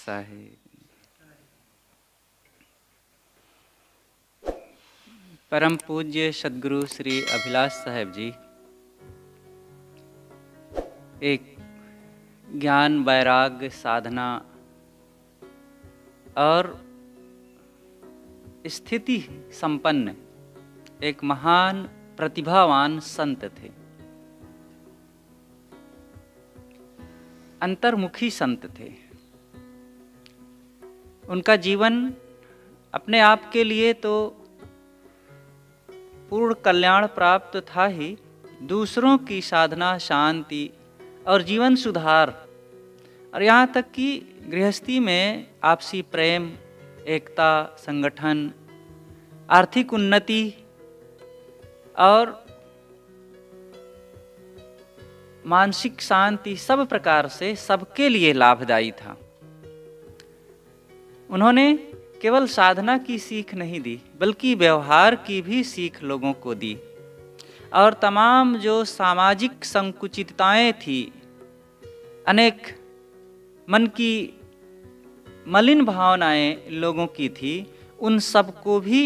साहेब। परम पूज्य सदगुरु श्री अभिलाष साहेब जी एक ज्ञान वैराग्य साधना और स्थिति संपन्न एक महान प्रतिभावान संत थे, अंतर्मुखी संत थे। उनका जीवन अपने आप के लिए तो पूर्ण कल्याण प्राप्त था ही, दूसरों की साधना, शांति और जीवन सुधार और यहाँ तक कि गृहस्थी में आपसी प्रेम, एकता, संगठन, आर्थिक उन्नति और मानसिक शांति सब प्रकार से सबके लिए लाभदायी था। उन्होंने केवल साधना की सीख नहीं दी, बल्कि व्यवहार की भी सीख लोगों को दी और तमाम जो सामाजिक संकुचितताएं थी, अनेक मन की मलिन भावनाएं लोगों की थी, उन सब को भी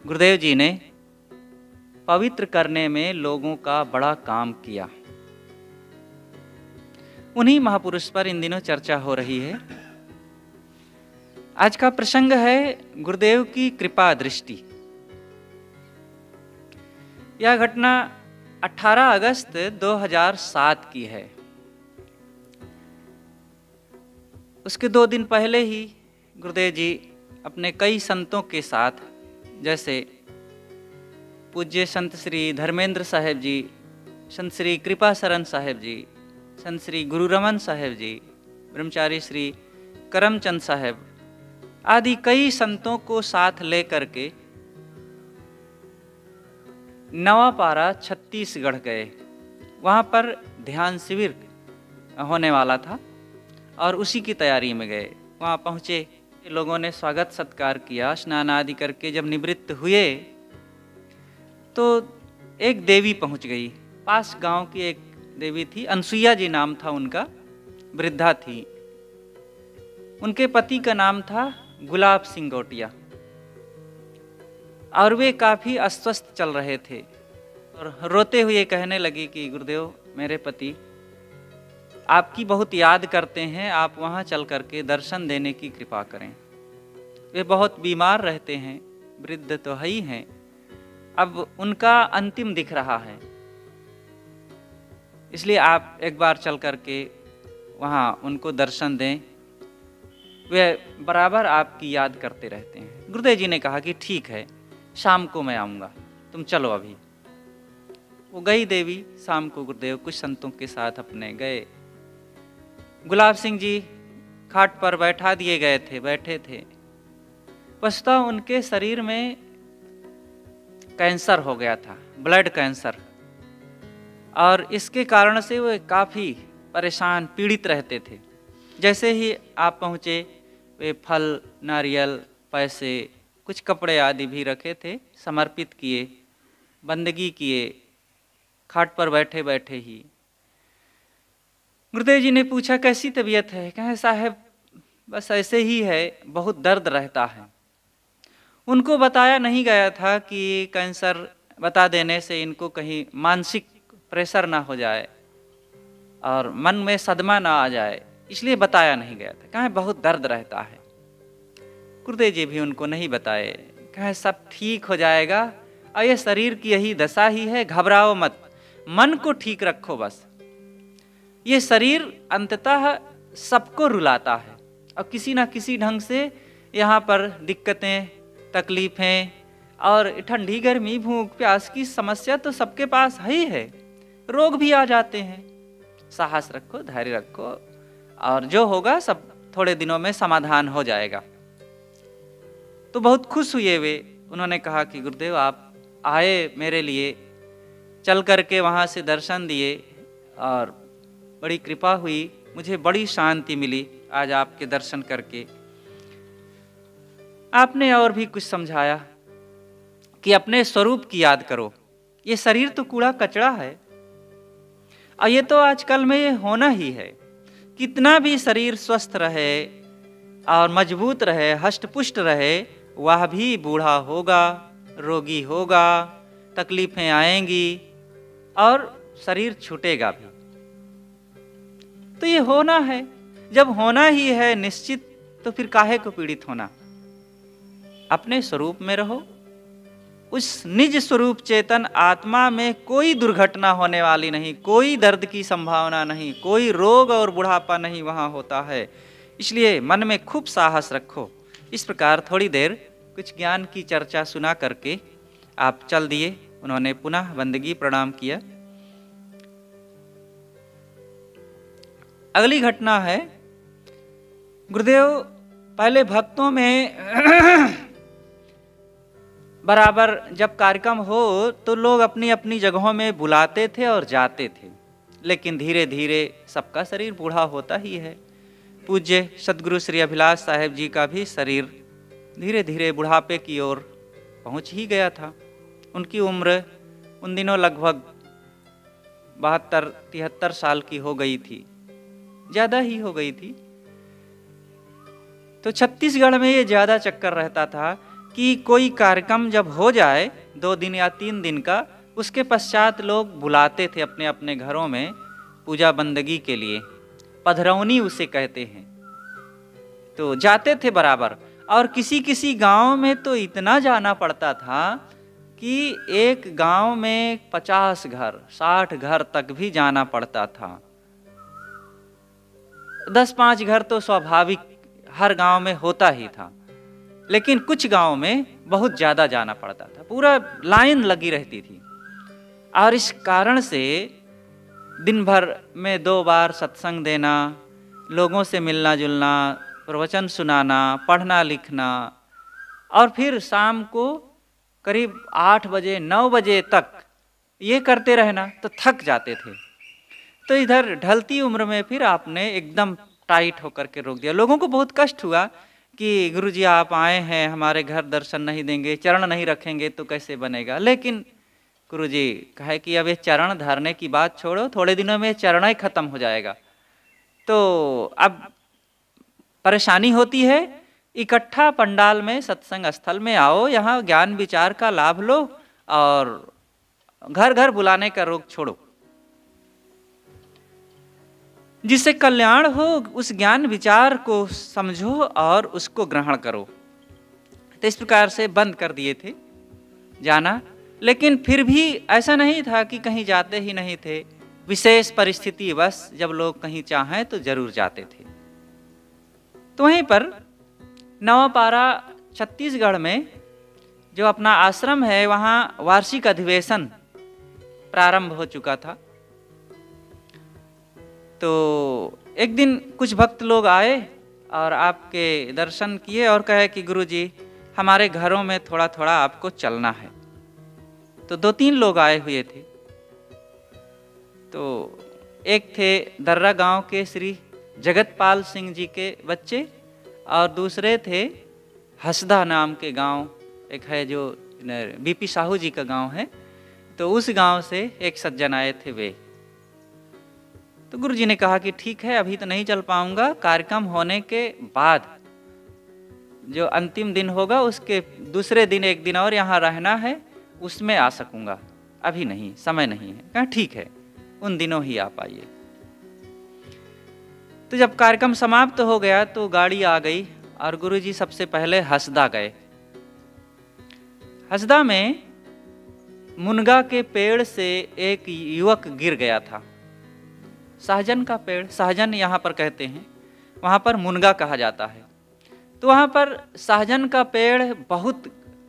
गुरुदेव जी ने पवित्र करने में लोगों का बड़ा काम किया। उन्हीं महापुरुष पर इन दिनों चर्चा हो रही है। आज का प्रसंग है गुरुदेव की कृपा दृष्टि। यह घटना 18 अगस्त 2007 की है। उसके 2 दिन पहले ही गुरुदेव जी अपने कई संतों के साथ, जैसे पूज्य संत श्री धर्मेंद्र साहेब जी, संत श्री कृपा शरण साहेब जी, संत श्री गुरु रमन साहेब जी, ब्रह्मचारी श्री करमचंद साहेब आदि कई संतों को साथ लेकर के नवापारा छत्तीसगढ़ गए। वहाँ पर ध्यान शिविर होने वाला था और उसी की तैयारी में गए। वहाँ पहुँचे, लोगों ने स्वागत सत्कार किया। स्नान आदि करके जब निवृत्त हुए तो एक देवी पहुँच गई। पास गांव की एक देवी थी, अनसुईया जी नाम था उनका, वृद्धा थी। उनके पति का नाम था गुलाब सिंह गोटिया और वे काफ़ी अस्वस्थ चल रहे थे और रोते हुए कहने लगी कि गुरुदेव, मेरे पति आपकी बहुत याद करते हैं, आप वहाँ चल करके दर्शन देने की कृपा करें। वे बहुत बीमार रहते हैं, वृद्ध तो है ही हैं, अब उनका अंतिम दिख रहा है, इसलिए आप एक बार चल करके वहाँ उनको दर्शन दें, वे बराबर आपकी याद करते रहते हैं। गुरुदेव जी ने कहा कि ठीक है, शाम को मैं आऊँगा, तुम चलो अभी। वो गई देवी। शाम को गुरुदेव कुछ संतों के साथ अपने गए। गुलाब सिंह जी खाट पर बैठा दिए गए थे, बैठे थे। वस्तुतः उनके शरीर में कैंसर हो गया था, ब्लड कैंसर, और इसके कारण से वे काफ़ी परेशान, पीड़ित रहते थे। जैसे ही आप पहुँचे, वे फल, नारियल, पैसे, कुछ कपड़े आदि भी रखे थे, समर्पित किए, बंदगी किए, खाट पर बैठे बैठे ही। गुरुदेव जी ने पूछा कैसी तबीयत है? कहे साहब बस ऐसे ही है, बहुत दर्द रहता है। उनको बताया नहीं गया था कि कैंसर बता देने से इनको कहीं मानसिक प्रेशर ना हो जाए और मन में सदमा ना आ जाए, इसलिए बताया नहीं गया था। कहे बहुत दर्द रहता है। गुरुदेव जी भी उनको नहीं बताए, कहे सब ठीक हो जाएगा और ये शरीर की यही दशा ही है, घबराओ मत, मन को ठीक रखो बस। ये शरीर अंततः सबको रुलाता है और किसी ना किसी ढंग से यहाँ पर दिक्कतें, तकलीफें और ठंडी गर्मी, भूख प्यास की समस्या तो सबके पास है ही है। रोग भी आ जाते हैं। साहस रखो, धैर्य रखो और जो होगा सब थोड़े दिनों में समाधान हो जाएगा। तो बहुत खुश हुए वे। उन्होंने कहा कि गुरुदेव आप आए मेरे लिए, चल करके वहाँ से दर्शन दिए और बड़ी कृपा हुई, मुझे बड़ी शांति मिली आज आपके दर्शन करके। आपने और भी कुछ समझाया कि अपने स्वरूप की याद करो, ये शरीर तो कूड़ा कचरा है और ये तो आजकल में ये होना ही है। कितना भी शरीर स्वस्थ रहे और मजबूत रहे, हष्ट-पुष्ट रहे, वह भी बूढ़ा होगा, रोगी होगा, तकलीफें आएंगी और शरीर छूटेगा भी। तो ये होना है, जब होना ही है निश्चित, तो फिर काहे को पीड़ित होना। अपने स्वरूप में रहो, उस निज स्वरूप चेतन आत्मा में कोई दुर्घटना होने वाली नहीं, कोई दर्द की संभावना नहीं, कोई रोग और बुढ़ापा नहीं वहाँ होता है। इसलिए मन में खूब साहस रखो। इस प्रकार थोड़ी देर कुछ ज्ञान की चर्चा सुना करके आप चल दिए। उन्होंने पुनः बंदगी प्रणाम किया। अगली घटना है, गुरुदेव पहले भक्तों में बराबर जब कार्यक्रम हो तो लोग अपनी अपनी जगहों में बुलाते थे और जाते थे, लेकिन धीरे धीरे सबका शरीर बूढ़ा होता ही है। पूज्य सद्गुरु श्री अभिलाष साहेब जी का भी शरीर धीरे धीरे बुढ़ापे की ओर पहुंच ही गया था। उनकी उम्र उन दिनों लगभग 72-73 साल की हो गई थी, ज़्यादा ही हो गई थी। तो छत्तीसगढ़ में ये ज़्यादा चक्कर रहता था कि कोई कार्यक्रम जब हो जाए 2 दिन या 3 दिन का, उसके पश्चात लोग बुलाते थे अपने अपने घरों में पूजा बंदगी के लिए। पधरौनी उसे कहते हैं। तो जाते थे बराबर, और किसी किसी गांव में तो इतना जाना पड़ता था कि एक गांव में 50 घर 60 घर तक भी जाना पड़ता था। 10-5 घर तो स्वाभाविक हर गांव में होता ही था, लेकिन कुछ गांव में बहुत ज़्यादा जाना पड़ता था, पूरा लाइन लगी रहती थी। और इस कारण से दिन भर में 2 बार सत्संग देना, लोगों से मिलना जुलना, प्रवचन सुनाना, पढ़ना लिखना, और फिर शाम को करीब 8 बजे 9 बजे तक ये करते रहना, तो थक जाते थे। तो इधर ढलती उम्र में फिर आपने एकदम टाइट होकर के रोक दिया। लोगों को बहुत कष्ट हुआ कि गुरुजी आप आए हैं, हमारे घर दर्शन नहीं देंगे, चरण नहीं रखेंगे तो कैसे बनेगा। लेकिन गुरुजी कहे कि अब ये चरण धरने की बात छोड़ो, थोड़े दिनों में चरण ही खत्म हो जाएगा। तो अब परेशानी होती है, इकट्ठा पंडाल में सत्संग स्थल में आओ, यहाँ ज्ञान विचार का लाभ लो और घर घर बुलाने का रोग छोड़ो। जिससे कल्याण हो उस ज्ञान विचार को समझो और उसको ग्रहण करो। तो इस प्रकार से बंद कर दिए थे जाना। लेकिन फिर भी ऐसा नहीं था कि कहीं जाते ही नहीं थे, विशेष परिस्थिति बस जब लोग कहीं चाहें तो जरूर जाते थे। तो वहीं पर नवापारा छत्तीसगढ़ में जो अपना आश्रम है, वहाँ वार्षिक अधिवेशन प्रारंभ हो चुका था। तो एक दिन कुछ भक्त लोग आए और आपके दर्शन किए और कहे कि गुरुजी हमारे घरों में थोड़ा थोड़ा आपको चलना है। तो 2-3 लोग आए हुए थे। तो एक थे दर्रा गांव के श्री जगतपाल सिंह जी के बच्चे, और दूसरे थे हसदा नाम के गांव एक है जो बीपी साहू जी का गांव है। तो उस गांव से एक सज्जन आए थे वे। तो गुरुजी ने कहा कि ठीक है, अभी तो नहीं चल पाऊंगा, कार्यक्रम होने के बाद जो अंतिम दिन होगा उसके दूसरे दिन एक दिन और यहाँ रहना है, उसमें आ सकूंगा, अभी नहीं, समय नहीं है। कहा ठीक है, उन दिनों ही आप आइए। तो जब कार्यक्रम समाप्त हो गया तो गाड़ी आ गई और गुरुजी सबसे पहले हसदा गए। हसदा में मुनगा के पेड़ से एक युवक गिर गया था। सहजन का पेड़, सहजन यहाँ पर कहते हैं, वहाँ पर मुनगा कहा जाता है। तो वहाँ पर सहजन का पेड़ बहुत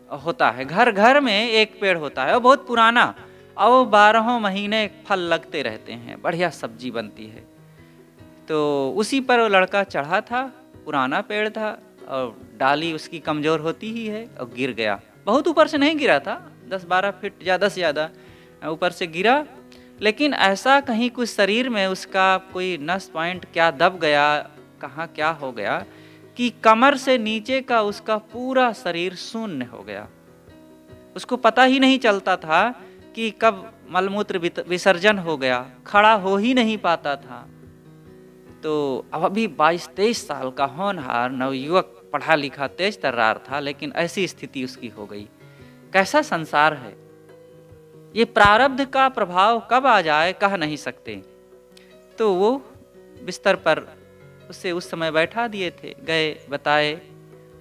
होता है, घर घर में एक पेड़ होता है और बहुत पुराना, और 12 महीने फल लगते रहते हैं, बढ़िया सब्जी बनती है। तो उसी पर वो लड़का चढ़ा था, पुराना पेड़ था और डाली उसकी कमज़ोर होती ही है, और गिर गया। बहुत ऊपर से नहीं गिरा था, 10-12 फीट ज़्यादा से ज़्यादा ऊपर से गिरा, लेकिन ऐसा कहीं कुछ शरीर में उसका कोई नस पॉइंट क्या दब गया, कहाँ क्या हो गया कि कमर से नीचे का उसका पूरा शरीर शून्य हो गया। उसको पता ही नहीं चलता था कि कब मलमूत्र विसर्जन हो गया, खड़ा हो ही नहीं पाता था। तो अब अभी 22-23 साल का होनहार नवयुवक, पढ़ा लिखा, तेज तर्रार था, लेकिन ऐसी स्थिति उसकी हो गई। कैसा संसार है! ये प्रारब्ध का प्रभाव कब आ जाए कह नहीं सकते। तो वो बिस्तर पर उसे उस समय बैठा दिए थे, गए, बताए।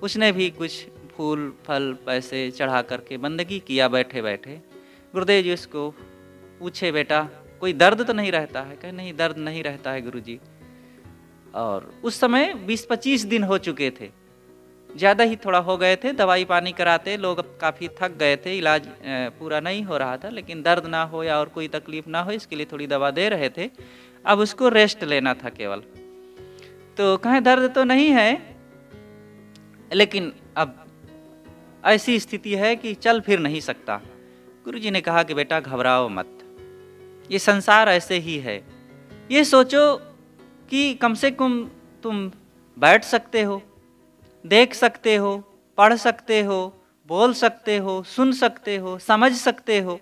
उसने भी कुछ फूल फल पैसे चढ़ा करके बंदगी किया बैठे बैठे। गुरुदेव जी उसको पूछे, बेटा कोई दर्द तो नहीं रहता है? कहे नहीं, दर्द नहीं रहता है गुरुजी। और उस समय 20-25 दिन हो चुके थे, ज़्यादा ही थोड़ा हो गए थे। दवाई पानी कराते, लोग अब काफ़ी थक गए थे, इलाज पूरा नहीं हो रहा था, लेकिन दर्द ना हो या और कोई तकलीफ ना हो इसके लिए थोड़ी दवा दे रहे थे। अब उसको रेस्ट लेना था केवल। तो कहें दर्द तो नहीं है, लेकिन अब ऐसी स्थिति है कि चल फिर नहीं सकता। गुरुजी ने कहा कि बेटा घबराओ मत, ये संसार ऐसे ही है। ये सोचो कि कम से कम तुम बैठ सकते हो, देख सकते हो, पढ़ सकते हो, बोल सकते हो, सुन सकते हो, समझ सकते हो।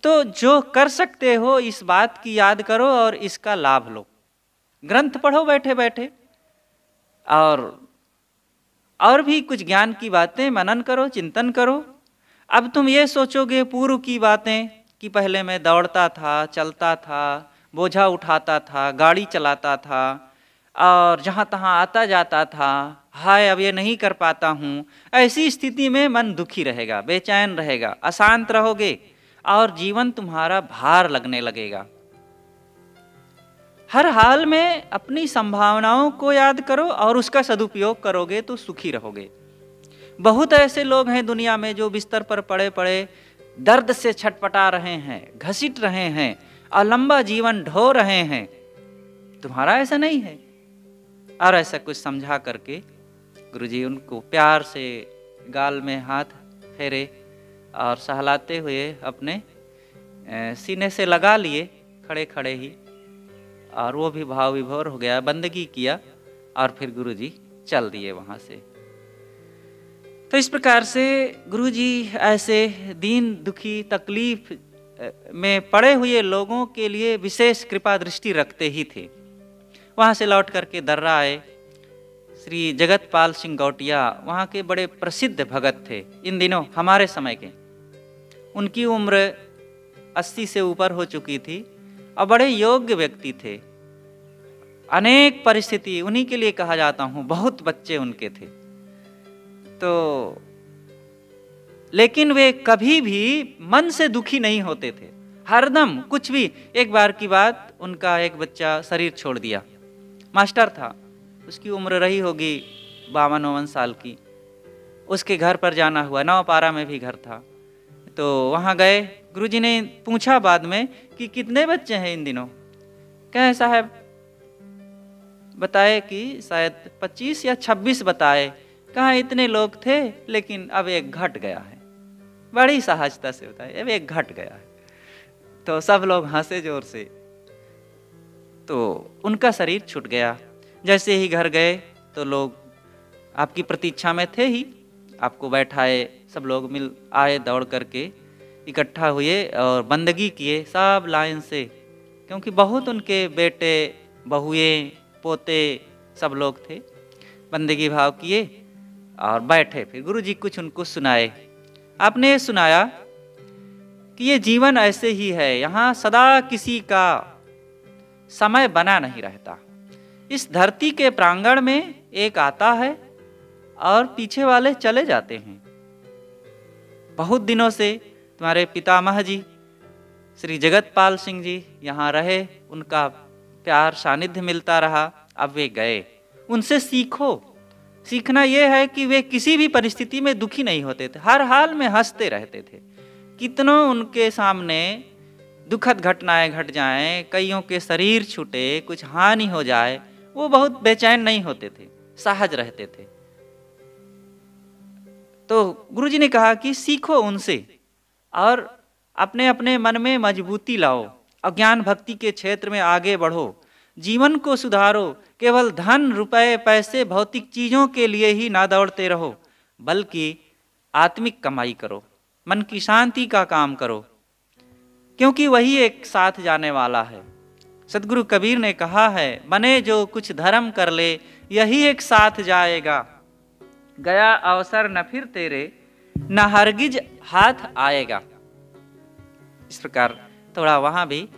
तो जो कर सकते हो इस बात की याद करो और इसका लाभ लो। ग्रंथ पढ़ो बैठे बैठे, और भी कुछ ज्ञान की बातें मनन करो, चिंतन करो। अब तुम ये सोचोगे पूर्व की बातें कि पहले मैं दौड़ता था, चलता था, बोझा उठाता था, गाड़ी चलाता था और जहाँ तहाँ आता जाता था, हाय अब ये नहीं कर पाता हूँ। ऐसी स्थिति में मन दुखी रहेगा, बेचैन रहेगा, अशांत रहोगे और जीवन तुम्हारा भार लगने लगेगा। हर हाल में अपनी संभावनाओं को याद करो और उसका सदुपयोग करोगे तो सुखी रहोगे। बहुत ऐसे लोग हैं दुनिया में जो बिस्तर पर पड़े पड़े दर्द से छटपटा रहे हैं, घसीट रहे हैं और लंबा जीवन ढो रहे हैं। तुम्हारा ऐसा नहीं है। और ऐसा कुछ समझा करके गुरुजी उनको प्यार से गाल में हाथ फेरे और सहलाते हुए अपने सीने से लगा लिए खड़े खड़े ही, और वो भी भाव विभोर हो गया, बंदगी किया और फिर गुरुजी चल दिए वहाँ से। तो इस प्रकार से गुरुजी ऐसे दीन दुखी तकलीफ में पड़े हुए लोगों के लिए विशेष कृपा दृष्टि रखते ही थे। वहाँ से लौट करके दर्रा आए। श्री जगतपाल सिंह गौटिया वहाँ के बड़े प्रसिद्ध भगत थे, इन दिनों हमारे समय के। उनकी उम्र 80 से ऊपर हो चुकी थी और बड़े योग्य व्यक्ति थे। अनेक परिस्थिति उन्हीं के लिए कहा जाता हूँ, बहुत बच्चे उनके थे। तो लेकिन वे कभी भी मन से दुखी नहीं होते थे, हरदम कुछ भी। एक बार की बात, उनका एक बच्चा शरीर छोड़ दिया, मास्टर था, उसकी उम्र रही होगी 52-52 साल की। उसके घर पर जाना हुआ, नवपारा में भी घर था। तो वहाँ गए, गुरुजी ने पूछा बाद में कि कितने बच्चे हैं इन दिनों? कहे साहब बताए कि शायद 25 या 26 बताए। कहाँ इतने लोग थे, लेकिन अब एक घट गया है। बड़ी सहजता से बताए, अब एक घट गया है। तो सब लोग हंसे जोर से। तो उनका शरीर छूट गया। जैसे ही घर गए तो लोग आपकी प्रतीक्षा में थे ही, आपको बैठाए, सब लोग मिल आए, दौड़ करके इकट्ठा हुए और बंदगी किए सब लाइन से, क्योंकि बहुत उनके बेटे बहुएं पोते सब लोग थे। बंदगी भाव किए और बैठे। फिर गुरुजी कुछ उनको सुनाए। आपने ये सुनाया कि ये जीवन ऐसे ही है, यहाँ सदा किसी का समय बना नहीं रहता। इस धरती के प्रांगण में एक आता है और पीछे वाले चले जाते हैं। बहुत दिनों से तुम्हारे पितामह जी श्री जगतपाल सिंह जी यहाँ रहे, उनका प्यार सानिध्य मिलता रहा, अब वे गए। उनसे सीखो। सीखना यह है कि वे किसी भी परिस्थिति में दुखी नहीं होते थे, हर हाल में हंसते रहते थे। कितनों उनके सामने दुखद घटनाएं घट जाएं, कईयों के शरीर छूटे, कुछ हानि हो जाए, वो बहुत बेचैन नहीं होते थे, सहज रहते थे। तो गुरुजी ने कहा कि सीखो उनसे और अपने अपने मन में मजबूती लाओ, अज्ञान भक्ति के क्षेत्र में आगे बढ़ो, जीवन को सुधारो। केवल धन रुपए पैसे भौतिक चीजों के लिए ही ना दौड़ते रहो, बल्कि आत्मिक कमाई करो, मन की शांति का काम करो, क्योंकि वही एक साथ जाने वाला है। सदगुरु कबीर ने कहा है, बने जो कुछ धर्म कर ले यही एक साथ जाएगा, गया अवसर न फिर तेरे न हरगिज हाथ आएगा। इस प्रकार थोड़ा वहाँ भी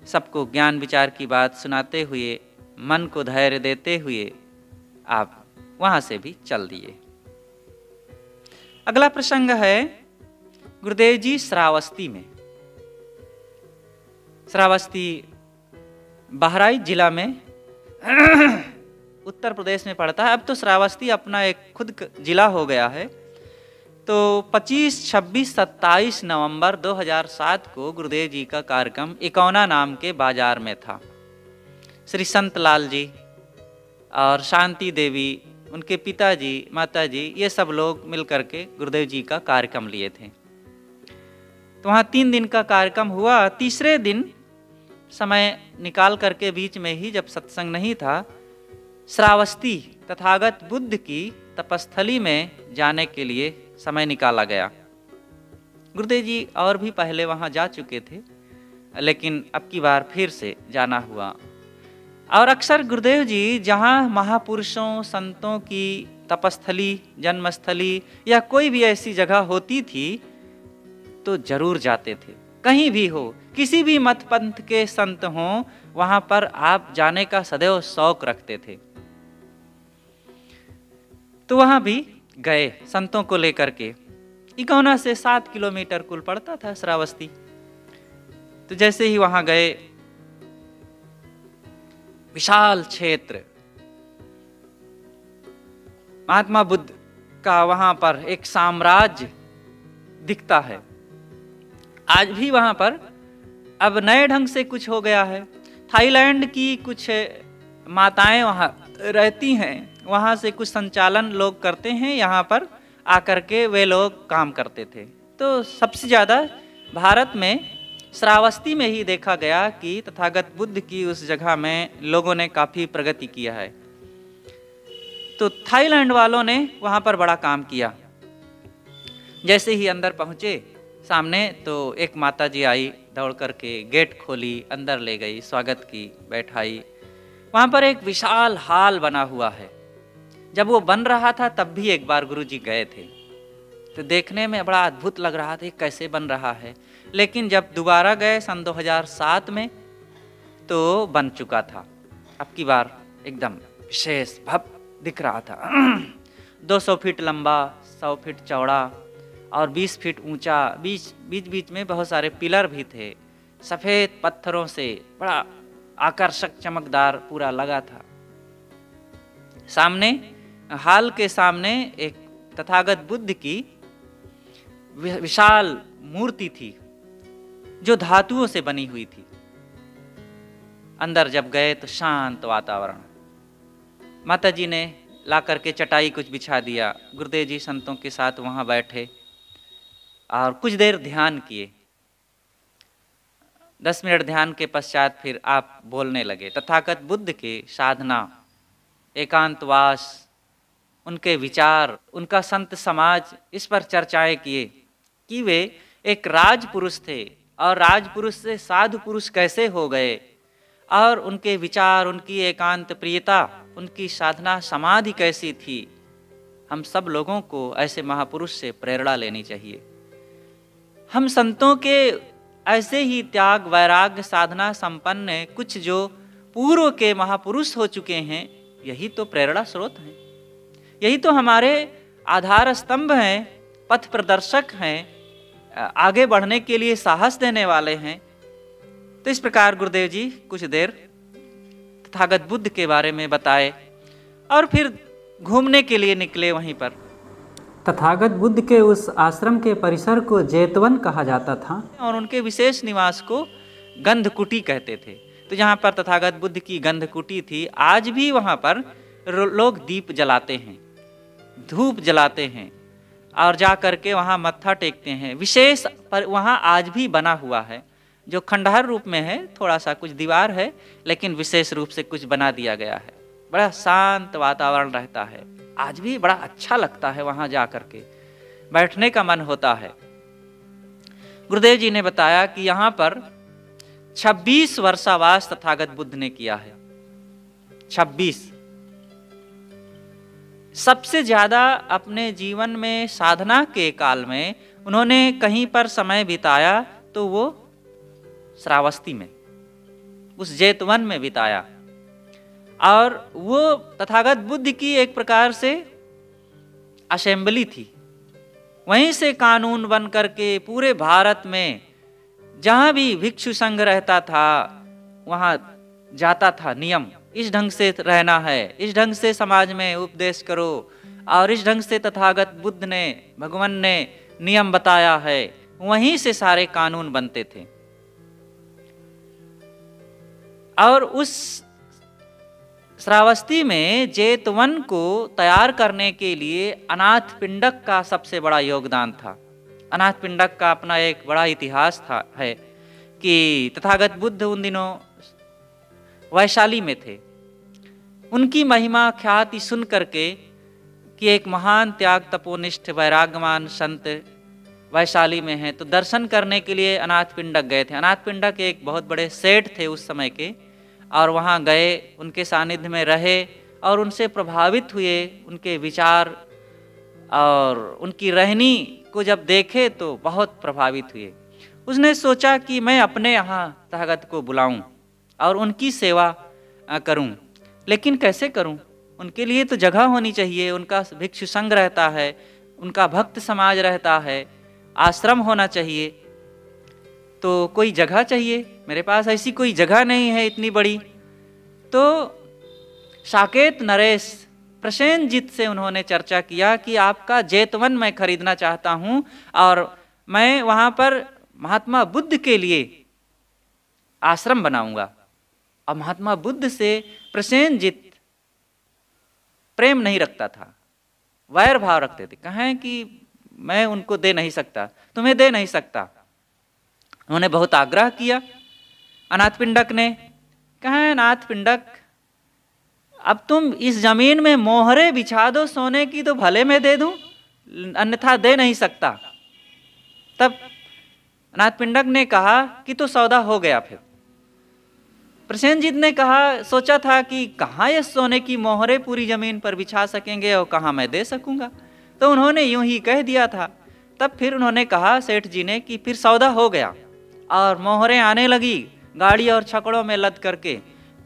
सबको ज्ञान विचार की बात सुनाते हुए, मन को धैर्य देते हुए आप वहाँ से भी चल दिए। अगला प्रसंग है गुरुदेव जी श्रावस्ती में। श्रावस्ती बहराइच जिला में उत्तर प्रदेश में पड़ता है। अब तो श्रावस्ती अपना एक खुद जिला हो गया है। तो 25, 26, 27 नवंबर 2007 को गुरुदेव जी का कार्यक्रम इकौना नाम के बाजार में था। श्री संत लाल जी और शांति देवी, उनके पिताजी, माताजी, ये सब लोग मिलकर के गुरुदेव जी का कार्यक्रम लिए थे। तो वहाँ 3 दिन का कार्यक्रम हुआ। तीसरे दिन समय निकाल करके बीच में ही, जब सत्संग नहीं था, श्रावस्ती तथागत बुद्ध की तपस्थली में जाने के लिए समय निकाला गया। गुरुदेव जी और भी पहले वहाँ जा चुके थे, लेकिन अब की बार फिर से जाना हुआ। और अक्सर गुरुदेव जी जहाँ महापुरुषों संतों की तपस्थली, जन्मस्थली या कोई भी ऐसी जगह होती थी तो जरूर जाते थे। कहीं भी हो, किसी भी मत पंथ के संत हों, वहाँ पर आप जाने का सदैव शौक रखते थे। तो वहाँ भी गए संतों को लेकर के। इकौना से 7 किलोमीटर कुल पड़ता था श्रावस्ती। तो जैसे ही वहाँ गए, विशाल क्षेत्र, महात्मा बुद्ध का वहाँ पर एक साम्राज्य दिखता है। आज भी वहाँ पर अब नए ढंग से कुछ हो गया है। थाईलैंड की कुछ माताएं वहाँ रहती हैं, वहाँ से कुछ संचालन लोग करते हैं, यहाँ पर आकर के वे लोग काम करते थे। तो सबसे ज़्यादा भारत में श्रावस्ती में ही देखा गया कि तथागत बुद्ध की उस जगह में लोगों ने काफ़ी प्रगति किया है। तो थाईलैंड वालों ने वहाँ पर बड़ा काम किया। जैसे ही अंदर पहुँचे सामने, तो एक माता जी आई, दौड़ करके गेट खोली, अंदर ले गई, स्वागत की, बैठाई। वहाँ पर एक विशाल हाल बना हुआ है। जब वो बन रहा था तब भी एक बार गुरुजी गए थे, तो देखने में बड़ा अद्भुत लग रहा था कैसे बन रहा है। लेकिन जब दोबारा गए सन 2007 में, तो बन चुका था। अब की बार एकदम विशेष भव्य दिख रहा था। 200 फीट लंबा, 100 फीट चौड़ा और 20 फीट ऊंचा। बीच बीच में बहुत सारे पिलर भी थे। सफ़ेद पत्थरों से बड़ा आकर्षक, चमकदार पूरा लगा था। सामने, हाल के सामने एक तथागत बुद्ध की विशाल मूर्ति थी जो धातुओं से बनी हुई थी। अंदर जब गए तो शांत वातावरण। माता जी ने ला करके चटाई कुछ बिछा दिया। गुरुदेव जी संतों के साथ वहाँ बैठे और कुछ देर ध्यान किए। 10 मिनट ध्यान के पश्चात फिर आप बोलने लगे। तथागत बुद्ध के साधना, एकांतवास, उनके विचार, उनका संत समाज, इस पर चर्चाएं किए कि वे एक राजपुरुष थे और राजपुरुष से साधु पुरुष कैसे हो गए, और उनके विचार, उनकी एकांत प्रियता, उनकी साधना समाधि कैसी थी। हम सब लोगों को ऐसे महापुरुष से प्रेरणा लेनी चाहिए। हम संतों के ऐसे ही त्याग, वैराग्य, साधना संपन्न कुछ जो पूर्व के महापुरुष हो चुके हैं, यही तो प्रेरणा स्रोत हैं। यही तो हमारे आधार स्तंभ हैं, पथ प्रदर्शक हैं, आगे बढ़ने के लिए साहस देने वाले हैं। तो इस प्रकार गुरुदेव जी कुछ देर तथागत बुद्ध के बारे में बताए और फिर घूमने के लिए निकले। वहीं पर तथागत बुद्ध के उस आश्रम के परिसर को जेतवन कहा जाता था और उनके विशेष निवास को गंधकुटी कहते थे। तो जहाँ पर तथागत बुद्ध की गंधकुटी थी, आज भी वहाँ पर लोग दीप जलाते हैं, धूप जलाते हैं और जा करके वहाँ मत्था टेकते हैं। विशेष पर वहाँ आज भी बना हुआ है, जो खंडहर रूप में है, थोड़ा सा कुछ दीवार है, लेकिन विशेष रूप से कुछ बना दिया गया है। बड़ा शांत वातावरण रहता है, आज भी बड़ा अच्छा लगता है। वहाँ जा करके बैठने का मन होता है। गुरुदेव जी ने बताया कि यहाँ पर 26 वर्षावास तथागत बुद्ध ने किया है। 26। सबसे ज्यादा अपने जीवन में साधना के काल में उन्होंने कहीं पर समय बिताया तो वो श्रावस्ती में, उस जेतवन में बिताया। और वो तथागत बुद्ध की एक प्रकार से असेंबली थी। वहीं से कानून बन करके पूरे भारत में जहां भी भिक्षु संघ रहता था वहां जाता था नियम, इस ढंग से रहना है, इस ढंग से समाज में उपदेश करो, और इस ढंग से तथागत बुद्ध ने, भगवान ने नियम बताया है। वहीं से सारे कानून बनते थे। और उस श्रावस्ती में जेतवन को तैयार करने के लिए अनाथ पिंडक का सबसे बड़ा योगदान था। अनाथ पिंडक का अपना एक बड़ा इतिहास था है कि तथागत बुद्ध उन दिनों वैशाली में थे। उनकी महिमा ख्याति सुन करके कि एक महान त्याग तपोनिष्ठ वैराग्यमान संत वैशाली में हैं, तो दर्शन करने के लिए अनाथ पिंडक गए थे। अनाथ पिंडक एक बहुत बड़े सेठ थे उस समय के, और वहाँ गए, उनके सानिध्य में रहे और उनसे प्रभावित हुए। उनके विचार और उनकी रहनी को जब देखे तो बहुत प्रभावित हुए। उसने सोचा कि मैं अपने यहाँ तथागत को बुलाऊं और उनकी सेवा करूं, लेकिन कैसे करूं? उनके लिए तो जगह होनी चाहिए। उनका भिक्षु संघ रहता है, उनका भक्त समाज रहता है, आश्रम होना चाहिए, तो कोई जगह चाहिए। मेरे पास ऐसी कोई जगह नहीं है इतनी बड़ी। तो साकेत नरेश प्रसेनजीत से उन्होंने चर्चा किया कि आपका जेतवन मैं खरीदना चाहता हूं और मैं वहां पर महात्मा बुद्ध के लिए आश्रम बनाऊंगा। और महात्मा बुद्ध से प्रसेनजीत प्रेम नहीं रखता था, वैर भाव रखते थे। कहें कि मैं उनको दे नहीं सकता, तुम्हें दे नहीं सकता। उन्होंने बहुत आग्रह किया अनाथ पिंडक ने। कहें अनाथ पिंडक, अब तुम इस जमीन में मोहरे बिछा दो सोने की तो भले मैं दे दूं, अन्यथा दे नहीं सकता। तब अनाथ पिंडक ने कहा कि तो सौदा हो गया। फिर प्रसेनजीत ने कहा, सोचा था कि कहाँ ये सोने की मोहरे पूरी जमीन पर बिछा सकेंगे और कहाँ मैं दे सकूंगा, तो उन्होंने यूं ही कह दिया था। तब फिर उन्होंने कहा सेठ जी ने कि फिर सौदा हो गया और मोहरें आने लगी गाड़ी और छकड़ों में लद करके।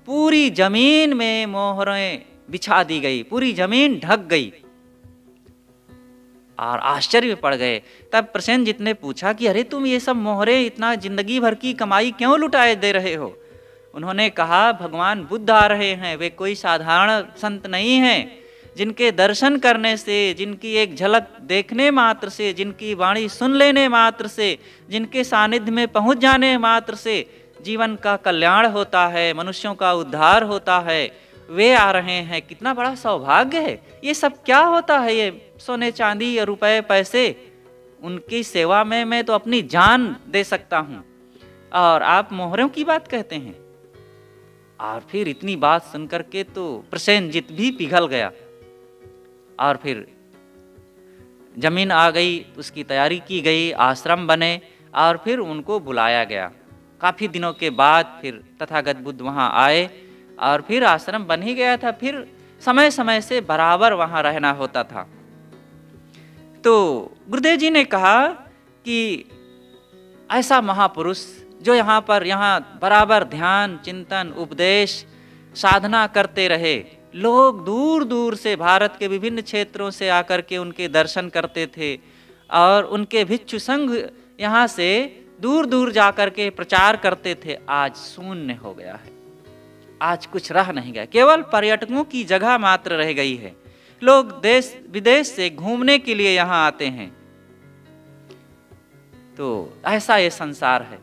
पूरी जमीन में मोहरें बिछा दी गई, पूरी जमीन ढक गई और आश्चर्य में पड़ गए। तब प्रसेनजीत ने पूछा कि अरे तुम ये सब मोहरें इतना जिंदगी भर की कमाई क्यों लुटाए दे रहे हो? उन्होंने कहा भगवान बुद्ध आ रहे हैं, वे कोई साधारण संत नहीं हैं, जिनके दर्शन करने से, जिनकी एक झलक देखने मात्र से, जिनकी वाणी सुन लेने मात्र से, जिनके सानिध्य में पहुंच जाने मात्र से जीवन का कल्याण होता है, मनुष्यों का उद्धार होता है, वे आ रहे हैं। कितना बड़ा सौभाग्य है। ये सब क्या होता है? ये सोने चांदी या रुपए पैसे, उनकी सेवा में मैं तो अपनी जान दे सकता हूं, और आप मोहरों की बात कहते हैं। और फिर इतनी बात सुनकर के तो प्रसेनजीत भी पिघल गया। और फिर जमीन आ गई, उसकी तैयारी की गई, आश्रम बने और फिर उनको बुलाया गया। काफी दिनों के बाद फिर तथागत बुद्ध वहां आए और फिर आश्रम बन ही गया था। फिर समय समय से बराबर वहां रहना होता था। तो गुरुदेव जी ने कहा कि ऐसा महापुरुष जो यहाँ बराबर ध्यान, चिंतन, उपदेश, साधना करते रहे, लोग दूर दूर से भारत के विभिन्न क्षेत्रों से आकर के उनके दर्शन करते थे और उनके भिक्षु संघ यहाँ से दूर दूर जाकर के प्रचार करते थे। आज शून्य हो गया है, आज कुछ रह नहीं गया, केवल पर्यटकों की जगह मात्र रह गई है। लोग देश विदेश से घूमने के लिए यहाँ आते हैं। तो ऐसा ये संसार है।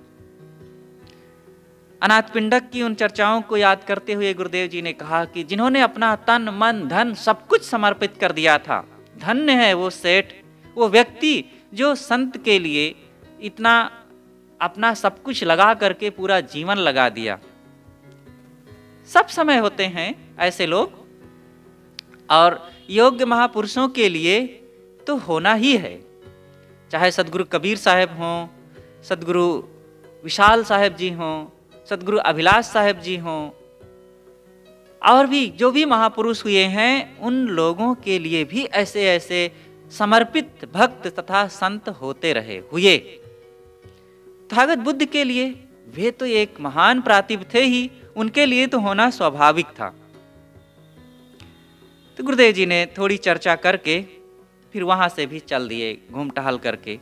अनाथ पिंडक की उन चर्चाओं को याद करते हुए गुरुदेव जी ने कहा कि जिन्होंने अपना तन मन धन सब कुछ समर्पित कर दिया था, धन्य है वो सेठ, वो व्यक्ति जो संत के लिए इतना अपना सब कुछ लगा करके पूरा जीवन लगा दिया। सब समय होते हैं ऐसे लोग, और योग्य महापुरुषों के लिए तो होना ही है। चाहे सदगुरु कबीर साहब हों, सदगुरु विशाल साहब जी हों, सदगुरु अभिलाष साहेब जी हों, और भी जो भी महापुरुष हुए हैं, उन लोगों के लिए भी ऐसे ऐसे समर्पित भक्त तथा संत होते रहे हुए। तथागत बुद्ध के लिए वे तो एक महान प्रातिभ थे ही, उनके लिए तो होना स्वाभाविक था। तो गुरुदेव जी ने थोड़ी चर्चा करके फिर वहां से भी चल दिए, घूम टहल करके।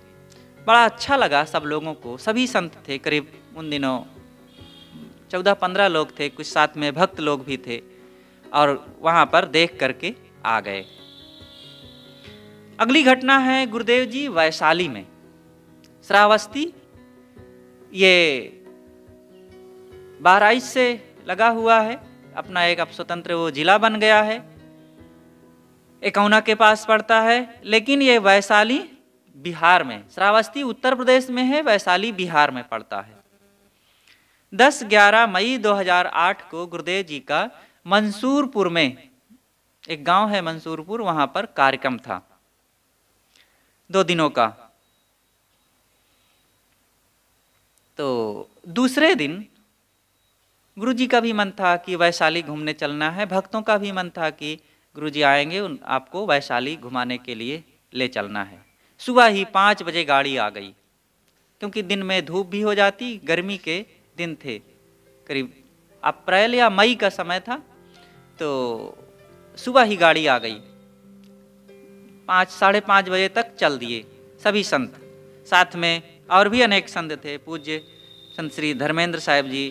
बड़ा अच्छा लगा सब लोगों को। सभी संत थे, करीब उन दिनों 14-15 लोग थे, कुछ साथ में भक्त लोग भी थे, और वहां पर देख करके आ गए। अगली घटना है गुरुदेव जी वैशाली में। श्रावस्ती ये बहराइच से लगा हुआ है, अपना एक अब स्वतंत्र वो जिला बन गया है, एकौना के पास पड़ता है। लेकिन ये वैशाली बिहार में, श्रावस्ती उत्तर प्रदेश में है, वैशाली बिहार में पड़ता है। 10-11 मई 2008 को गुरुदेव जी का मंसूरपुर में, एक गांव है मंसूरपुर, वहां पर कार्यक्रम था 2 दिनों का। तो दूसरे दिन गुरुजी का भी मन था कि वैशाली घूमने चलना है, भक्तों का भी मन था कि गुरुजी आएंगे, आपको वैशाली घुमाने के लिए ले चलना है। सुबह ही 5 बजे गाड़ी आ गई, क्योंकि दिन में धूप भी हो जाती, गर्मी के दिन थे, करीब अप्रैल या मई का समय था। तो सुबह ही गाड़ी आ गई, 5-5:30 बजे तक चल दिए सभी संत। साथ में और भी अनेक संत थे, पूज्य संत श्री धर्मेंद्र साहेब जी,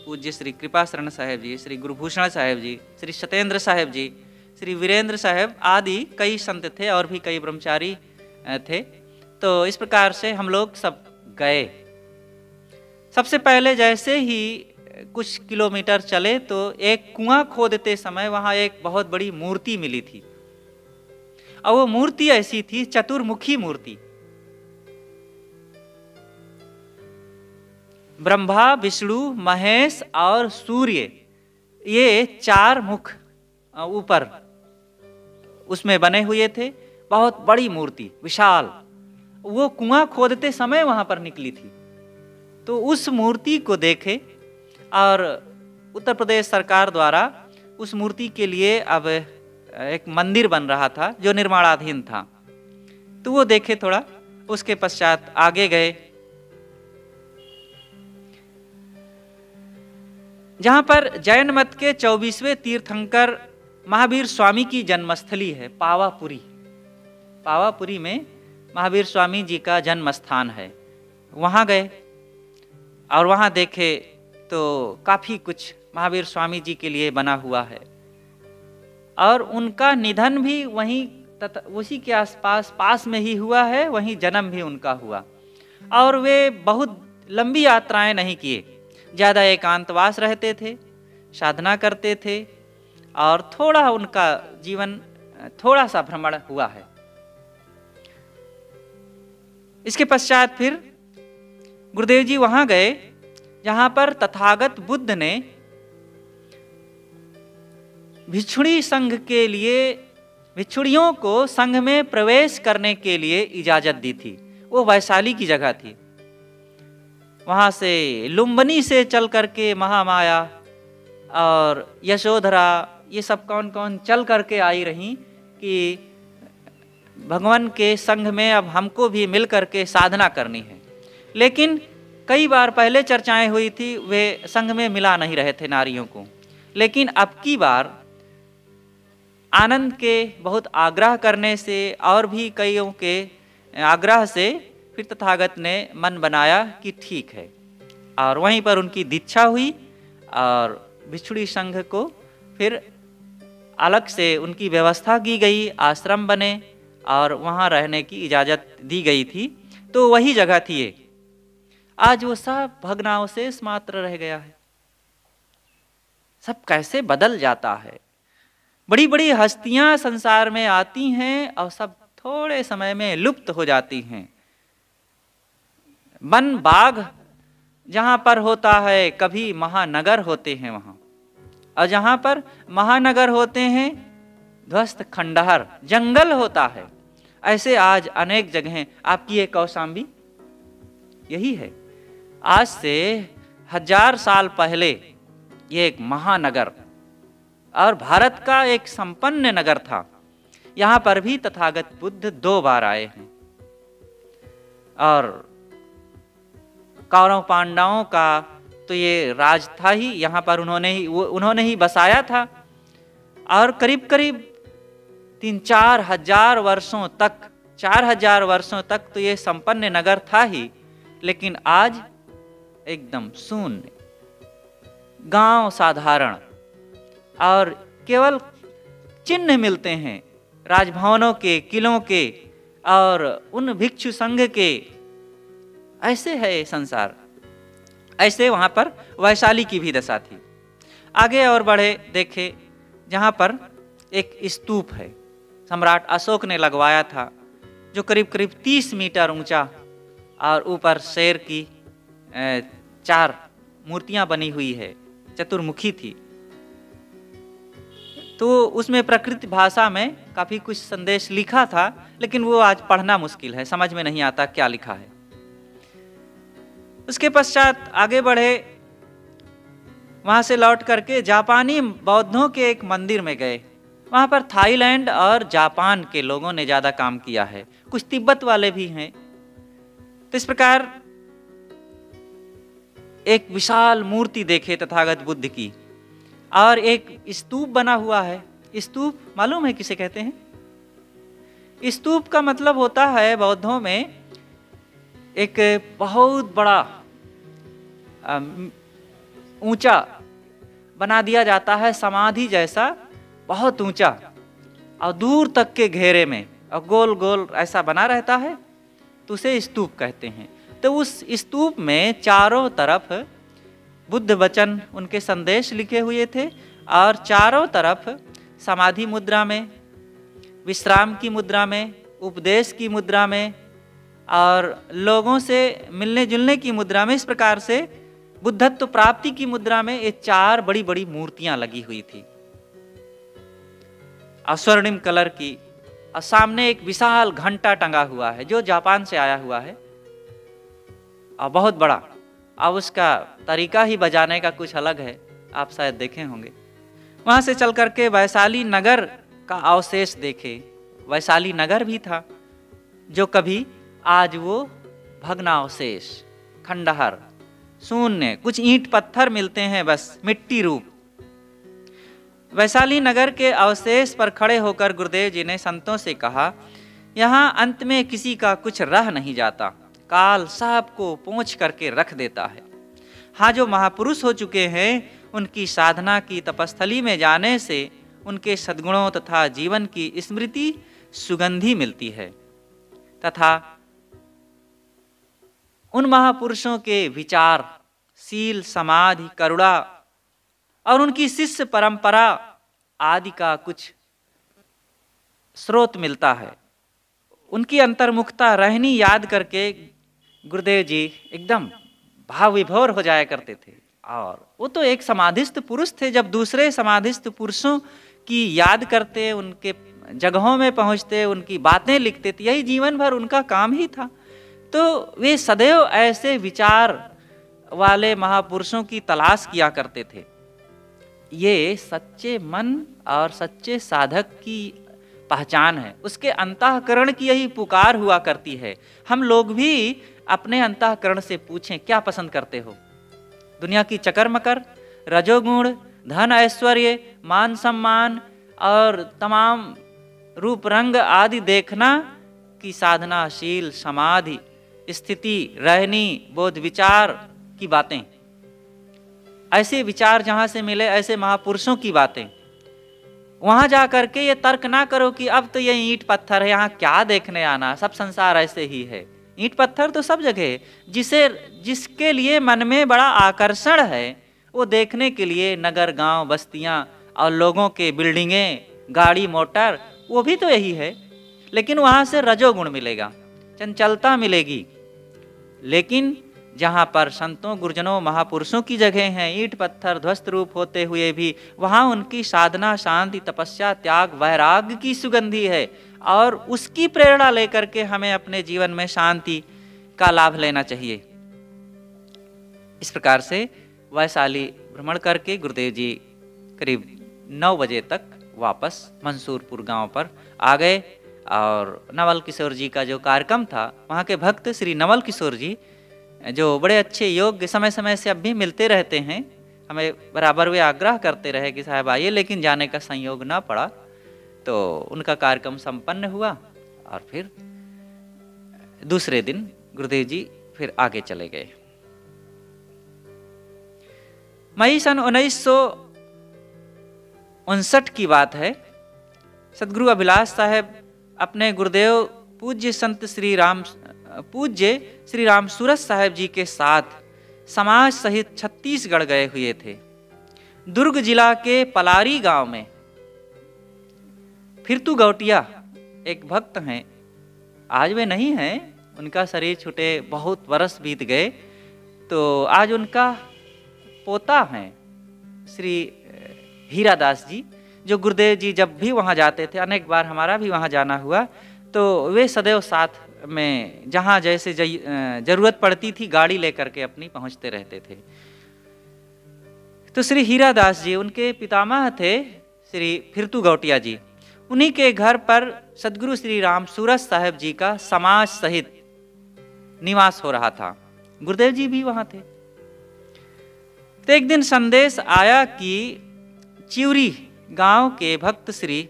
पूज्य श्री कृपा शरण साहेब जी, श्री गुरुभूषण साहेब जी, श्री सत्येंद्र साहेब जी, श्री वीरेंद्र साहेब आदि कई संत थे, और भी कई ब्रह्मचारी थे। तो इस प्रकार से हम लोग सब गए। सबसे पहले जैसे ही कुछ किलोमीटर चले तो एक कुआं खोदते समय वहां एक बहुत बड़ी मूर्ति मिली थी, और वो मूर्ति ऐसी थी, चतुर्मुखी मूर्ति। ब्रह्मा, विष्णु, महेश और सूर्य, ये 4 मुख ऊपर उसमें बने हुए थे। बहुत बड़ी मूर्ति, विशाल। वो कुआं खोदते समय वहां पर निकली थी। तो उस मूर्ति को देखे, और उत्तर प्रदेश सरकार द्वारा उस मूर्ति के लिए अब एक मंदिर बन रहा था जो निर्माणाधीन था। तो वो देखे थोड़ा, उसके पश्चात आगे गए, जहां पर जैन मत के 24वें तीर्थंकर महावीर स्वामी की जन्मस्थली है, पावापुरी। पावापुरी में महावीर स्वामी जी का जन्म स्थान है। वहां गए और वहां देखे तो काफी कुछ महावीर स्वामी जी के लिए बना हुआ है, और उनका निधन भी वहीं उसी के आसपास पास में ही हुआ है, वहीं जन्म भी उनका हुआ। और वे बहुत लंबी यात्राएं नहीं किए, ज़्यादा एकांतवास रहते थे, साधना करते थे, और थोड़ा उनका जीवन थोड़ा सा भ्रमण हुआ है। इसके पश्चात फिर गुरुदेव जी वहां गए जहां पर तथागत बुद्ध ने भिक्षुणी संघ के लिए, भिक्षुणियों को संघ में प्रवेश करने के लिए इजाजत दी थी। वो वैशाली की जगह थी। वहां से लुम्बिनी से चल करके महामाया और यशोधरा, ये सब कौन कौन चल करके आई रही कि भगवान के संघ में अब हमको भी मिल करके साधना करनी है। लेकिन कई बार पहले चर्चाएं हुई थी, वे संघ में मिला नहीं रहे थे नारियों को। लेकिन अब की बार आनंद के बहुत आग्रह करने से और भी कईयों के आग्रह से फिर तथागत ने मन बनाया कि ठीक है, और वहीं पर उनकी दीक्षा हुई, और भिक्षुणी संघ को फिर अलग से उनकी व्यवस्था की गई, आश्रम बने और वहाँ रहने की इजाज़त दी गई थी। तो वही जगह थी ये। आज वो सब भग्नावशेष मात्र रह गया है। सब कैसे बदल जाता है। बड़ी बड़ी हस्तियां संसार में आती हैं और सब थोड़े समय में लुप्त हो जाती हैं। वन बाग जहाँ पर होता है, कभी महानगर होते हैं वहाँ, और जहाँ पर महानगर होते हैं ध्वस्त खंडहर जंगल होता है। ऐसे आज अनेक जगहें, आपकी ये कौशाम्बी यही है। आज से 1000 साल पहले ये एक महानगर और भारत का एक संपन्न नगर था। यहाँ पर भी तथागत बुद्ध 2 बार आए हैं और कौरव पांडवों का तो ये राज था ही, यहाँ पर उन्होंने ही बसाया था और करीब करीब 3-4 हजार वर्षों तक 4000 वर्षों तक तो ये संपन्न नगर था ही। लेकिन आज एकदम शून्य, गांव साधारण और केवल चिन्ह मिलते हैं राजभवनों के, किलों के और उन भिक्षु संघ के। ऐसे है संसार। ऐसे वहां पर वैशाली की भी दशा थी। आगे और बढ़े, देखे जहां पर एक स्तूप है, सम्राट अशोक ने लगवाया था, जो करीब करीब 30 मीटर ऊंचा और ऊपर शेर की 4 मूर्तियां बनी हुई है, चतुर्मुखी थी। तो उसमें प्रकृति भाषा में काफी कुछ संदेश लिखा था, लेकिन वो आज पढ़ना मुश्किल है, समझ में नहीं आता क्या लिखा है। उसके पश्चात आगे बढ़े, वहां से लौट करके जापानी बौद्धों के एक मंदिर में गए। वहां पर थाईलैंड और जापान के लोगों ने ज्यादा काम किया है, कुछ तिब्बत वाले भी हैं। तो इस प्रकार एक विशाल मूर्ति देखे तथागत बुद्ध की, और एक स्तूप बना हुआ है। स्तूप मालूम है किसे कहते हैं? स्तूप का मतलब होता है बौद्धों में एक बहुत बड़ा ऊंचा बना दिया जाता है, समाधि जैसा बहुत ऊंचा और दूर तक के घेरे में, और गोल गोल ऐसा बना रहता है, तो उसे स्तूप कहते हैं। तो उस स्तूप में चारों तरफ बुद्ध वचन, उनके संदेश लिखे हुए थे, और चारों तरफ समाधि मुद्रा में, विश्राम की मुद्रा में, उपदेश की मुद्रा में और लोगों से मिलने जुलने की मुद्रा में, इस प्रकार से बुद्धत्व प्राप्ति की मुद्रा में ये 4 बड़ी बड़ी मूर्तियां लगी हुई थी और स्वर्णिम कलर की। और सामने एक विशाल घंटा टंगा हुआ है जो जापान से आया हुआ है और बहुत बड़ा। अब उसका तरीका ही बजाने का कुछ अलग है, आप शायद देखे होंगे। वहां से चल करके वैशाली नगर का अवशेष देखे। वैशाली नगर भी था जो कभी, आज वो भग्नावशेष, खंडहर, शून्य, कुछ ईंट पत्थर मिलते हैं बस, मिट्टी रूप। वैशाली नगर के अवशेष पर खड़े होकर गुरुदेव जी ने संतों से कहा, यहाँ अंत में किसी का कुछ रह नहीं जाता, काल सबको पोंछ करके रख देता है। हाँ, जो महापुरुष हो चुके हैं उनकी साधना की तपस्थली में जाने से उनके सद्गुणों तथा जीवन की स्मृति सुगंधी मिलती है, तथा उन महापुरुषों के विचार, सील, समाधि, करुणा और उनकी शिष्य परंपरा आदि का कुछ स्रोत मिलता है। उनकी अंतर्मुखता रहनी याद करके गुरुदेव जी एकदम भाव विभोर हो जाया करते थे। और वो तो एक समाधिस्थ पुरुष थे। जब दूसरे समाधिस्थ पुरुषों की याद करते, उनके जगहों में पहुंचते, उनकी बातें लिखते थे, यही जीवन भर उनका काम ही था। तो वे सदैव ऐसे विचार वाले महापुरुषों की तलाश किया करते थे। ये सच्चे मन और सच्चे साधक की पहचान है, उसके अंतःकरण की यही पुकार हुआ करती है। हम लोग भी अपने अंतःकरण से पूछें, क्या पसंद करते हो? दुनिया की चकर मकर, रजोगुण, धन, ऐश्वर्य, मान सम्मान और तमाम रूप रंग आदि देखना, की साधनाशील समाधि स्थिति रहनी, बोध विचार की बातें, ऐसे विचार जहां से मिले, ऐसे महापुरुषों की बातें, वहां जा करके ये तर्क ना करो कि अब तो ये ईंट पत्थर है, यहाँ क्या देखने आना, सब संसार ऐसे ही है। ईंट पत्थर तो सब जगह है। जिसके लिए मन में बड़ा आकर्षण है, वो देखने के लिए नगर, गांव, बस्तियां और लोगों के बिल्डिंगें, गाड़ी, मोटर, वो भी तो यही है। लेकिन वहां से रजोगुण मिलेगा, चंचलता मिलेगी। लेकिन जहाँ पर संतों, गुरुजनों, महापुरुषों की जगह हैं, ईंट पत्थर ध्वस्त रूप होते हुए भी वहाँ उनकी साधना, शांति, तपस्या, त्याग, वैराग्य की सुगंधी है। और उसकी प्रेरणा लेकर के हमें अपने जीवन में शांति का लाभ लेना चाहिए। इस प्रकार से वैशाली भ्रमण करके गुरुदेव जी करीब 9 बजे तक वापस मंसूरपुर गांव पर आ गए। और नवल किशोर जी का जो कार्यक्रम था, वहाँ के भक्त श्री नवल किशोर जी जो बड़े अच्छे योग्य समय समय से अब भी मिलते रहते हैं, हमें बराबर वे आग्रह करते रहे कि साहब आइए, लेकिन जाने का संयोग ना पड़ा। तो उनका कार्यक्रम संपन्न हुआ और फिर दूसरे दिन गुरुदेव जी फिर आगे चले गए। मई सन 1959 की बात है। सदगुरु अभिलाष साहब अपने गुरुदेव पूज्य श्री राम सूरत साहब जी के साथ समाज सहित छत्तीसगढ़ गए हुए थे। दुर्ग जिला के पलारी गांव में फिरतू गौटिया एक भक्त हैं, आज वे नहीं हैं, उनका शरीर छूटे बहुत वर्ष बीत गए। तो आज उनका पोता हैं श्री हीरादास जी, जो गुरुदेव जी जब भी वहाँ जाते थे, अनेक बार हमारा भी वहाँ जाना हुआ, तो वे सदैव साथ में जहाँ जैसे जरूरत पड़ती थी गाड़ी लेकर के अपनी पहुँचते रहते थे। तो श्री हीरादास जी उनके पितामह थे श्री फिरतू गौटिया जी। उन्हीं के घर पर सदगुरु श्री राम सूरत साहब जी का समाज सहित निवास हो रहा था। गुरुदेव जी भी वहाँ थे। तो एक दिन संदेश आया कि चिवरी गांव के भक्त श्री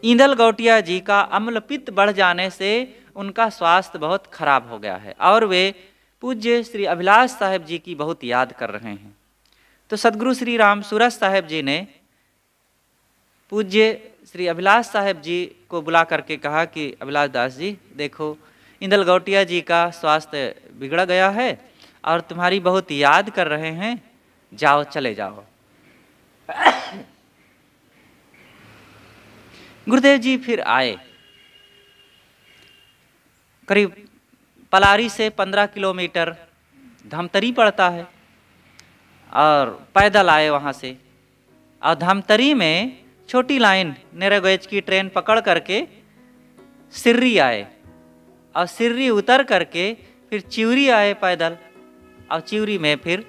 ईंदल गौटिया जी का अम्लपित्त बढ़ जाने से उनका स्वास्थ्य बहुत खराब हो गया है और वे पूज्य श्री अभिलाष साहब जी की बहुत याद कर रहे हैं। तो सदगुरु श्री राम सूरत साहब जी ने पूज्य श्री अभिलाष साहब जी को बुला करके कहा कि अभिलाष दास जी, देखो ईंदल गौटिया जी का स्वास्थ्य बिगड़ गया है और तुम्हारी बहुत याद कर रहे हैं, जाओ चले जाओ। गुरुदेव जी फिर आए। करीब पलारी से 15 किलोमीटर धमतरी पड़ता है और पैदल आए वहाँ से। और धमतरी में छोटी लाइन नेरोगेज की ट्रेन पकड़ करके सिर्री आए और सिर्री उतर करके फिर चिवरी आए पैदल। और चिवरी में फिर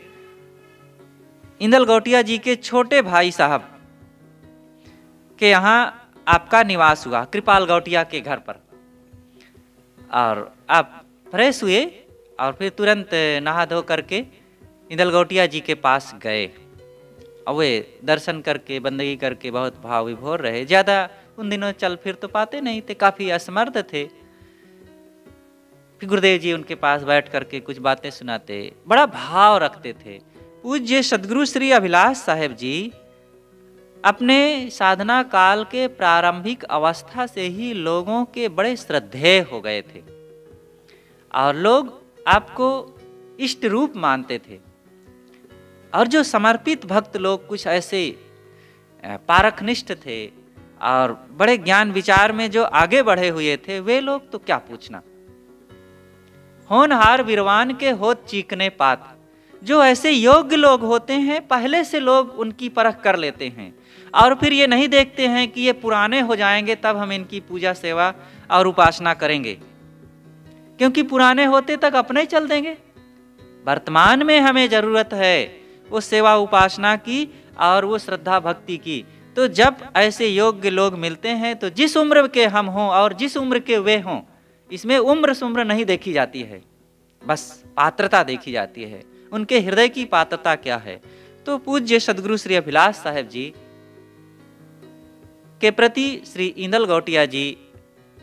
ईंदल गौटिया जी के छोटे भाई साहब के यहाँ आपका निवास हुआ, कृपाल गौटिया के घर पर। और आप फ्रेश हुए और फिर तुरंत नहा धो करके ईंदल गौटिया जी के पास गए और वे दर्शन करके बंदगी करके बहुत भाव विभोर रहे। ज़्यादा उन दिनों चल फिर तो पाते नहीं थे, काफ़ी असमर्थ थे। फिर गुरुदेव जी उनके पास बैठ करके कुछ बातें सुनाते, बड़ा भाव रखते थे। पूज्य सदगुरु श्री अभिलाष साहब जी अपने साधना काल के प्रारंभिक अवस्था से ही लोगों के बड़े श्रद्धेय हो गए थे और लोग आपको इष्ट रूप मानते थे। और जो समर्पित भक्त लोग कुछ ऐसे पारखनिष्ठ थे और बड़े ज्ञान विचार में जो आगे बढ़े हुए थे, वे लोग तो क्या पूछना। होनहार विरवान के होत चीकने पात, जो ऐसे योग्य लोग होते हैं पहले से लोग उनकी परख कर लेते हैं और फिर ये नहीं देखते हैं कि ये पुराने हो जाएंगे तब हम इनकी पूजा सेवा और उपासना करेंगे, क्योंकि पुराने होते तक अपने ही चल देंगे। वर्तमान में हमें जरूरत है वो सेवा उपासना की और वो श्रद्धा भक्ति की। तो जब ऐसे योग्य लोग मिलते हैं तो जिस उम्र के हम हों और जिस उम्र के वे हों, इसमें उम्र सुम्र नहीं देखी जाती है, बस पात्रता देखी जाती है, उनके हृदय की पात्रता क्या है। तो पूज्य सदगुरु श्री अभिलाष साहब जी के प्रति श्री ईंदल गौटिया जी,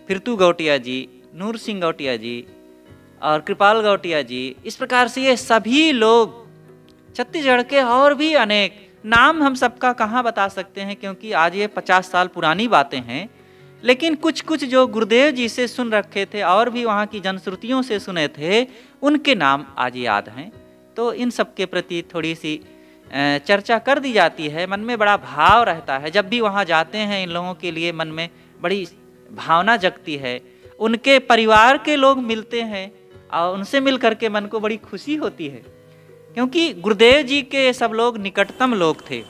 फिरतू गौटिया जी, नूर सिंह गौटिया जी और कृपाल गौटिया जी, इस प्रकार से ये सभी लोग छत्तीसगढ़ के और भी अनेक नाम हम सबका कहाँ बता सकते हैं, क्योंकि आज ये 50 साल पुरानी बातें हैं। लेकिन कुछ कुछ जो गुरुदेव जी से सुन रखे थे और भी वहाँ की जनश्रुतियों से सुने थे, उनके नाम आज याद हैं। तो इन सब के प्रति थोड़ी सी चर्चा कर दी जाती है। मन में बड़ा भाव रहता है, जब भी वहाँ जाते हैं इन लोगों के लिए मन में बड़ी भावना जगती है। उनके परिवार के लोग मिलते हैं और उनसे मिल करके मन को बड़ी खुशी होती है, क्योंकि गुरुदेव जी के सब लोग निकटतम लोग थे।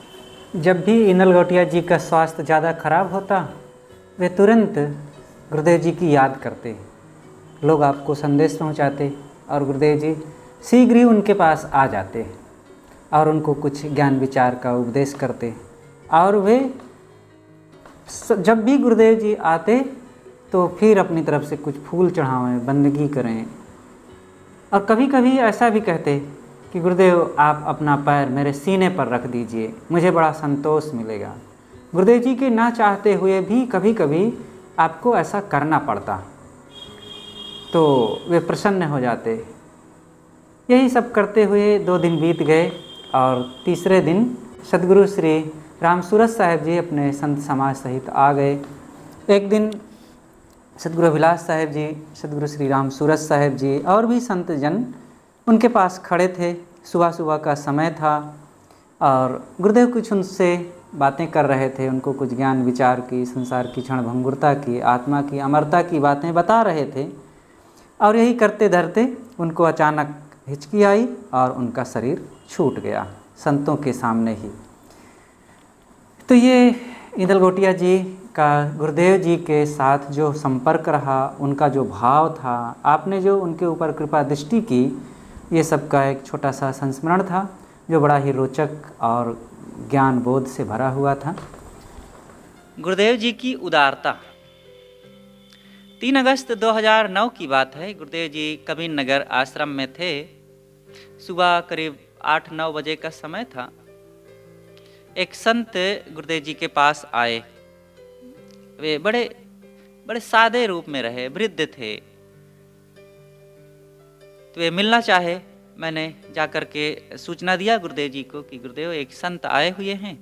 जब भी ईंदल गौटिया जी का स्वास्थ्य ज़्यादा खराब होता, वे तुरंत गुरुदेव जी की याद करते, लोग आपको संदेश पहुंचाते और गुरुदेव जी शीघ्र ही उनके पास आ जाते। और उनको कुछ ज्ञान विचार का उपदेश करते। और वे जब भी गुरुदेव जी आते तो फिर अपनी तरफ से कुछ फूल चढ़ावें, बंदगी करें। और कभी कभी ऐसा भी कहते कि गुरुदेव आप अपना पैर मेरे सीने पर रख दीजिए, मुझे बड़ा संतोष मिलेगा। गुरुदेव जी के ना चाहते हुए भी कभी कभी आपको ऐसा करना पड़ता, तो वे प्रसन्न हो जाते। यही सब करते हुए 2 दिन बीत गए और तीसरे दिन सद्गुरु श्री रामसूरत साहेब जी अपने संत समाज सहित आ गए। एक दिन सद्गुरु अभिलाष साहेब जी, सद्गुरु श्री रामसूरत साहेब जी और भी संत जन उनके पास खड़े थे। सुबह सुबह का समय था और गुरुदेव कुछ उनसे बातें कर रहे थे, उनको कुछ ज्ञान विचार की, संसार की क्षणभंगुरता की, आत्मा की अमरता की बातें बता रहे थे। और यही करते धरते उनको अचानक हिचकी आई और उनका शरीर छूट गया संतों के सामने ही। तो ये इंदल घोटिया जी का गुरुदेव जी के साथ जो संपर्क रहा, उनका जो भाव था, आपने जो उनके ऊपर कृपा दृष्टि की, ये सब का एक छोटा सा संस्मरण था जो बड़ा ही रोचक और ज्ञान बोध से भरा हुआ था। गुरुदेव जी की उदारता। 3 अगस्त 2009 की बात है। गुरुदेव जी कबीर नगर आश्रम में थे। सुबह करीब 8-9 बजे का समय था। एक संत गुरुदेव जी के पास आए। वे बड़े सादे रूप में रहे, वृद्ध थे। तो वे मिलना चाहे। मैंने जाकर के सूचना दिया गुरुदेव जी को कि गुरुदेव एक संत आए हुए हैं।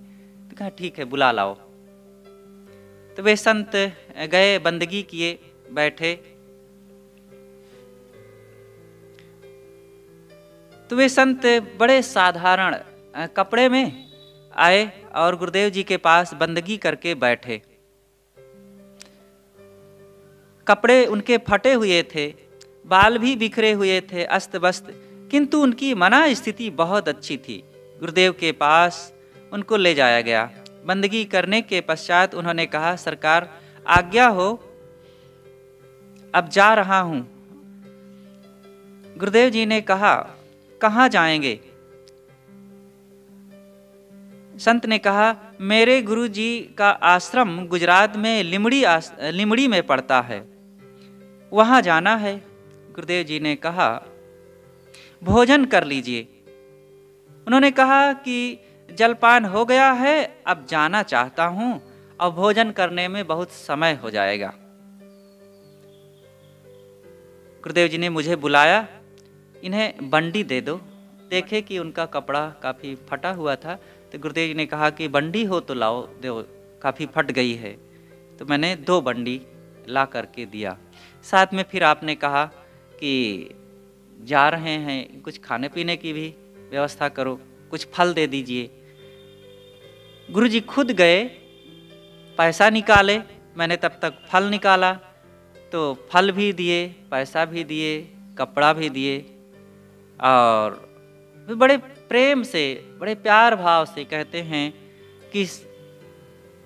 तो कहा ठीक है, बुला लाओ। तो वे संत गए, बंदगी किए, बैठे। तो वे संत बड़े साधारण कपड़े में आए और गुरुदेव जी के पास बंदगी करके बैठे। कपड़े उनके फटे हुए थे, बाल भी बिखरे हुए थे, अस्त व्यस्त, किंतु उनकी मना स्थिति बहुत अच्छी थी। गुरुदेव के पास उनको ले जाया गया। बंदगी करने के पश्चात उन्होंने कहा, सरकार आज्ञा हो, अब जा रहा हूं। गुरुदेव जी ने कहा, कहाँ जाएंगे? संत ने कहा, मेरे गुरु जी का आश्रम गुजरात में लिमड़ी में पड़ता है, वहां जाना है। गुरुदेव जी ने कहा, भोजन कर लीजिए। उन्होंने कहा कि जलपान हो गया है, अब जाना चाहता हूं और भोजन करने में बहुत समय हो जाएगा। गुरुदेव जी ने मुझे बुलाया, इन्हें बंडी दे दो। देखे कि उनका कपड़ा काफ़ी फटा हुआ था, तो गुरुदेव जी ने कहा कि बंडी हो तो लाओ, दो, काफ़ी फट गई है। तो मैंने 2 बंडी ला करके दिया। साथ में फिर आपने कहा कि जा रहे हैं, कुछ खाने पीने की भी व्यवस्था करो, कुछ फल दे दीजिए। गुरुजी खुद गए, पैसा निकाले। मैंने तब तक फल निकाला, तो फल भी दिए, पैसा भी दिए, कपड़ा भी दिए। और बड़े प्रेम से, बड़े प्यार भाव से कहते हैं कि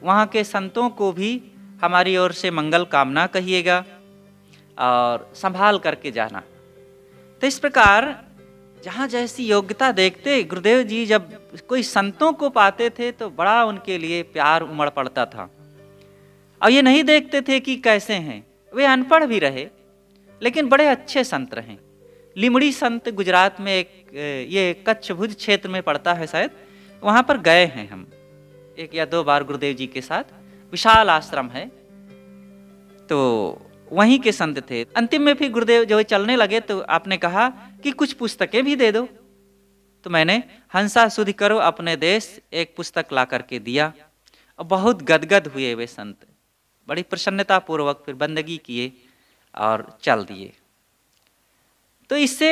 वहाँ के संतों को भी हमारी ओर से मंगल कामना कहिएगा और संभाल करके जाना। तो इस प्रकार जहाँ जैसी योग्यता देखते, गुरुदेव जी जब कोई संतों को पाते थे तो बड़ा उनके लिए प्यार उमड़ पड़ता था। और ये नहीं देखते थे कि कैसे हैं। वे अनपढ़ भी रहे लेकिन बड़े अच्छे संत रहे। लिमड़ी संत गुजरात में एक, ये कच्छ भुज क्षेत्र में पड़ता है शायद, वहाँ पर गए हैं हम 1 या 2 बार गुरुदेव जी के साथ। विशाल आश्रम है, तो वहीं के संत थे। अंतिम में फिर गुरुदेव जो चलने लगे तो आपने कहा कि कुछ पुस्तकें भी दे दो। तो मैंने हंसा सुधि करो अपने देश एक पुस्तक ला करके दिया और बहुत गदगद हुए वे संत। बड़ी प्रसन्नता पूर्वक फिर बंदगी किए और चल दिए। तो इससे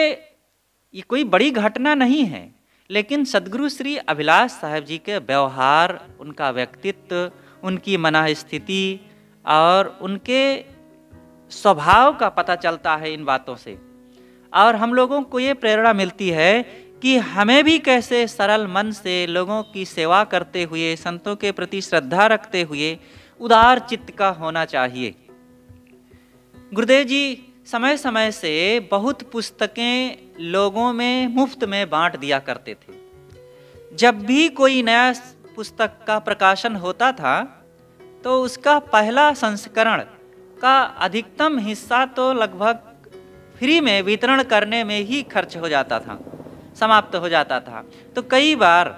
ये कोई बड़ी घटना नहीं है, लेकिन सद्गुरु श्री अभिलाष साहेब जी के व्यवहार, उनका व्यक्तित्व, उनकी मनःस्थिति और उनके स्वभाव का पता चलता है इन बातों से। और हम लोगों को ये प्रेरणा मिलती है कि हमें भी कैसे सरल मन से लोगों की सेवा करते हुए, संतों के प्रति श्रद्धा रखते हुए उदार चित्त का होना चाहिए। गुरुदेव जी समय समय से बहुत पुस्तकें लोगों में मुफ्त में बांट दिया करते थे। जब भी कोई नया पुस्तक का प्रकाशन होता था तो उसका पहला संस्करण का अधिकतम हिस्सा तो लगभग फ्री में वितरण करने में ही खर्च हो जाता था, समाप्त हो जाता था। तो कई बार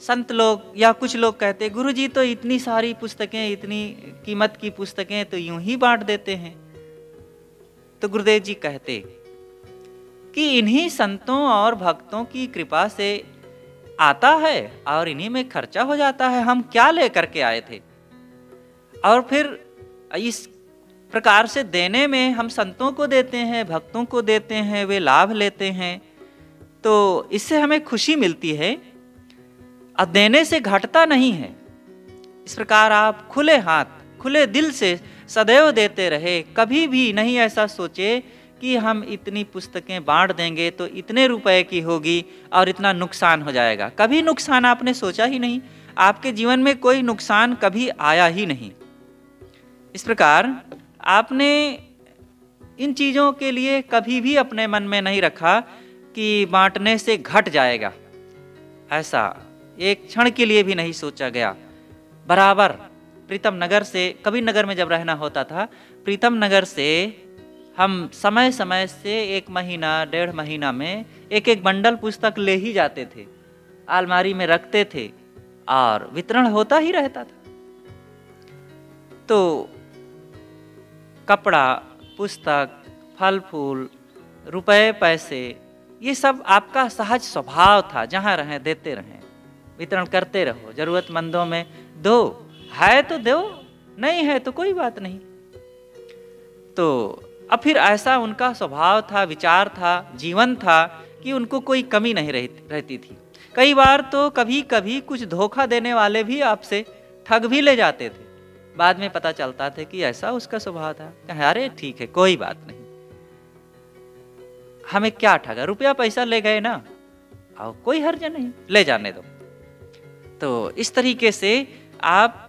संत लोग या कुछ लोग कहते, गुरुजी तो इतनी सारी पुस्तकें, इतनी कीमत की पुस्तकें तो यूं ही बांट देते हैं। तो गुरुदेव जी कहते कि इन्हीं संतों और भक्तों की कृपा से आता है और इन्हीं में खर्चा हो जाता है। हम क्या लेकर के आए थे? और फिर इस प्रकार से देने में हम संतों को देते हैं, भक्तों को देते हैं, वे लाभ लेते हैं, तो इससे हमें खुशी मिलती है और देने से घटता नहीं है। इस प्रकार आप खुले हाथ, खुले दिल से सदैव देते रहे। कभी भी नहीं ऐसा सोचे कि हम इतनी पुस्तकें बांट देंगे तो इतने रुपए की होगी और इतना नुकसान हो जाएगा। कभी नुकसान आपने सोचा ही नहीं, आपके जीवन में कोई नुकसान कभी आया ही नहीं। इस प्रकार आपने इन चीज़ों के लिए कभी भी अपने मन में नहीं रखा कि बांटने से घट जाएगा, ऐसा एक क्षण के लिए भी नहीं सोचा गया। बराबर प्रीतम नगर से, कबीर नगर में जब रहना होता था, प्रीतम नगर से हम समय समय से 1 महीना 1.5 महीना में एक बंडल पुस्तक ले ही जाते थे, अलमारी में रखते थे और वितरण होता ही रहता था। तो कपड़ा, पुस्तक, फल फूल, रुपए पैसे, ये सब आपका सहज स्वभाव था। जहाँ रहें देते रहें, वितरण करते रहो, जरूरतमंदों में दो, है तो दो, नहीं है तो कोई बात नहीं। तो अब फिर ऐसा उनका स्वभाव था, विचार था, जीवन था कि उनको कोई कमी नहीं रहती थी। कई बार तो कभी कभी कुछ धोखा देने वाले भी आपसे ठग भी ले जाते थे। बाद में पता चलता था कि ऐसा उसका स्वभाव था। कहे अरे ठीक है, कोई बात नहीं, हमें क्या ठगा, रुपया पैसा ले गए ना, और कोई हर्ज नहीं, ले जाने दो। तो इस तरीके से आप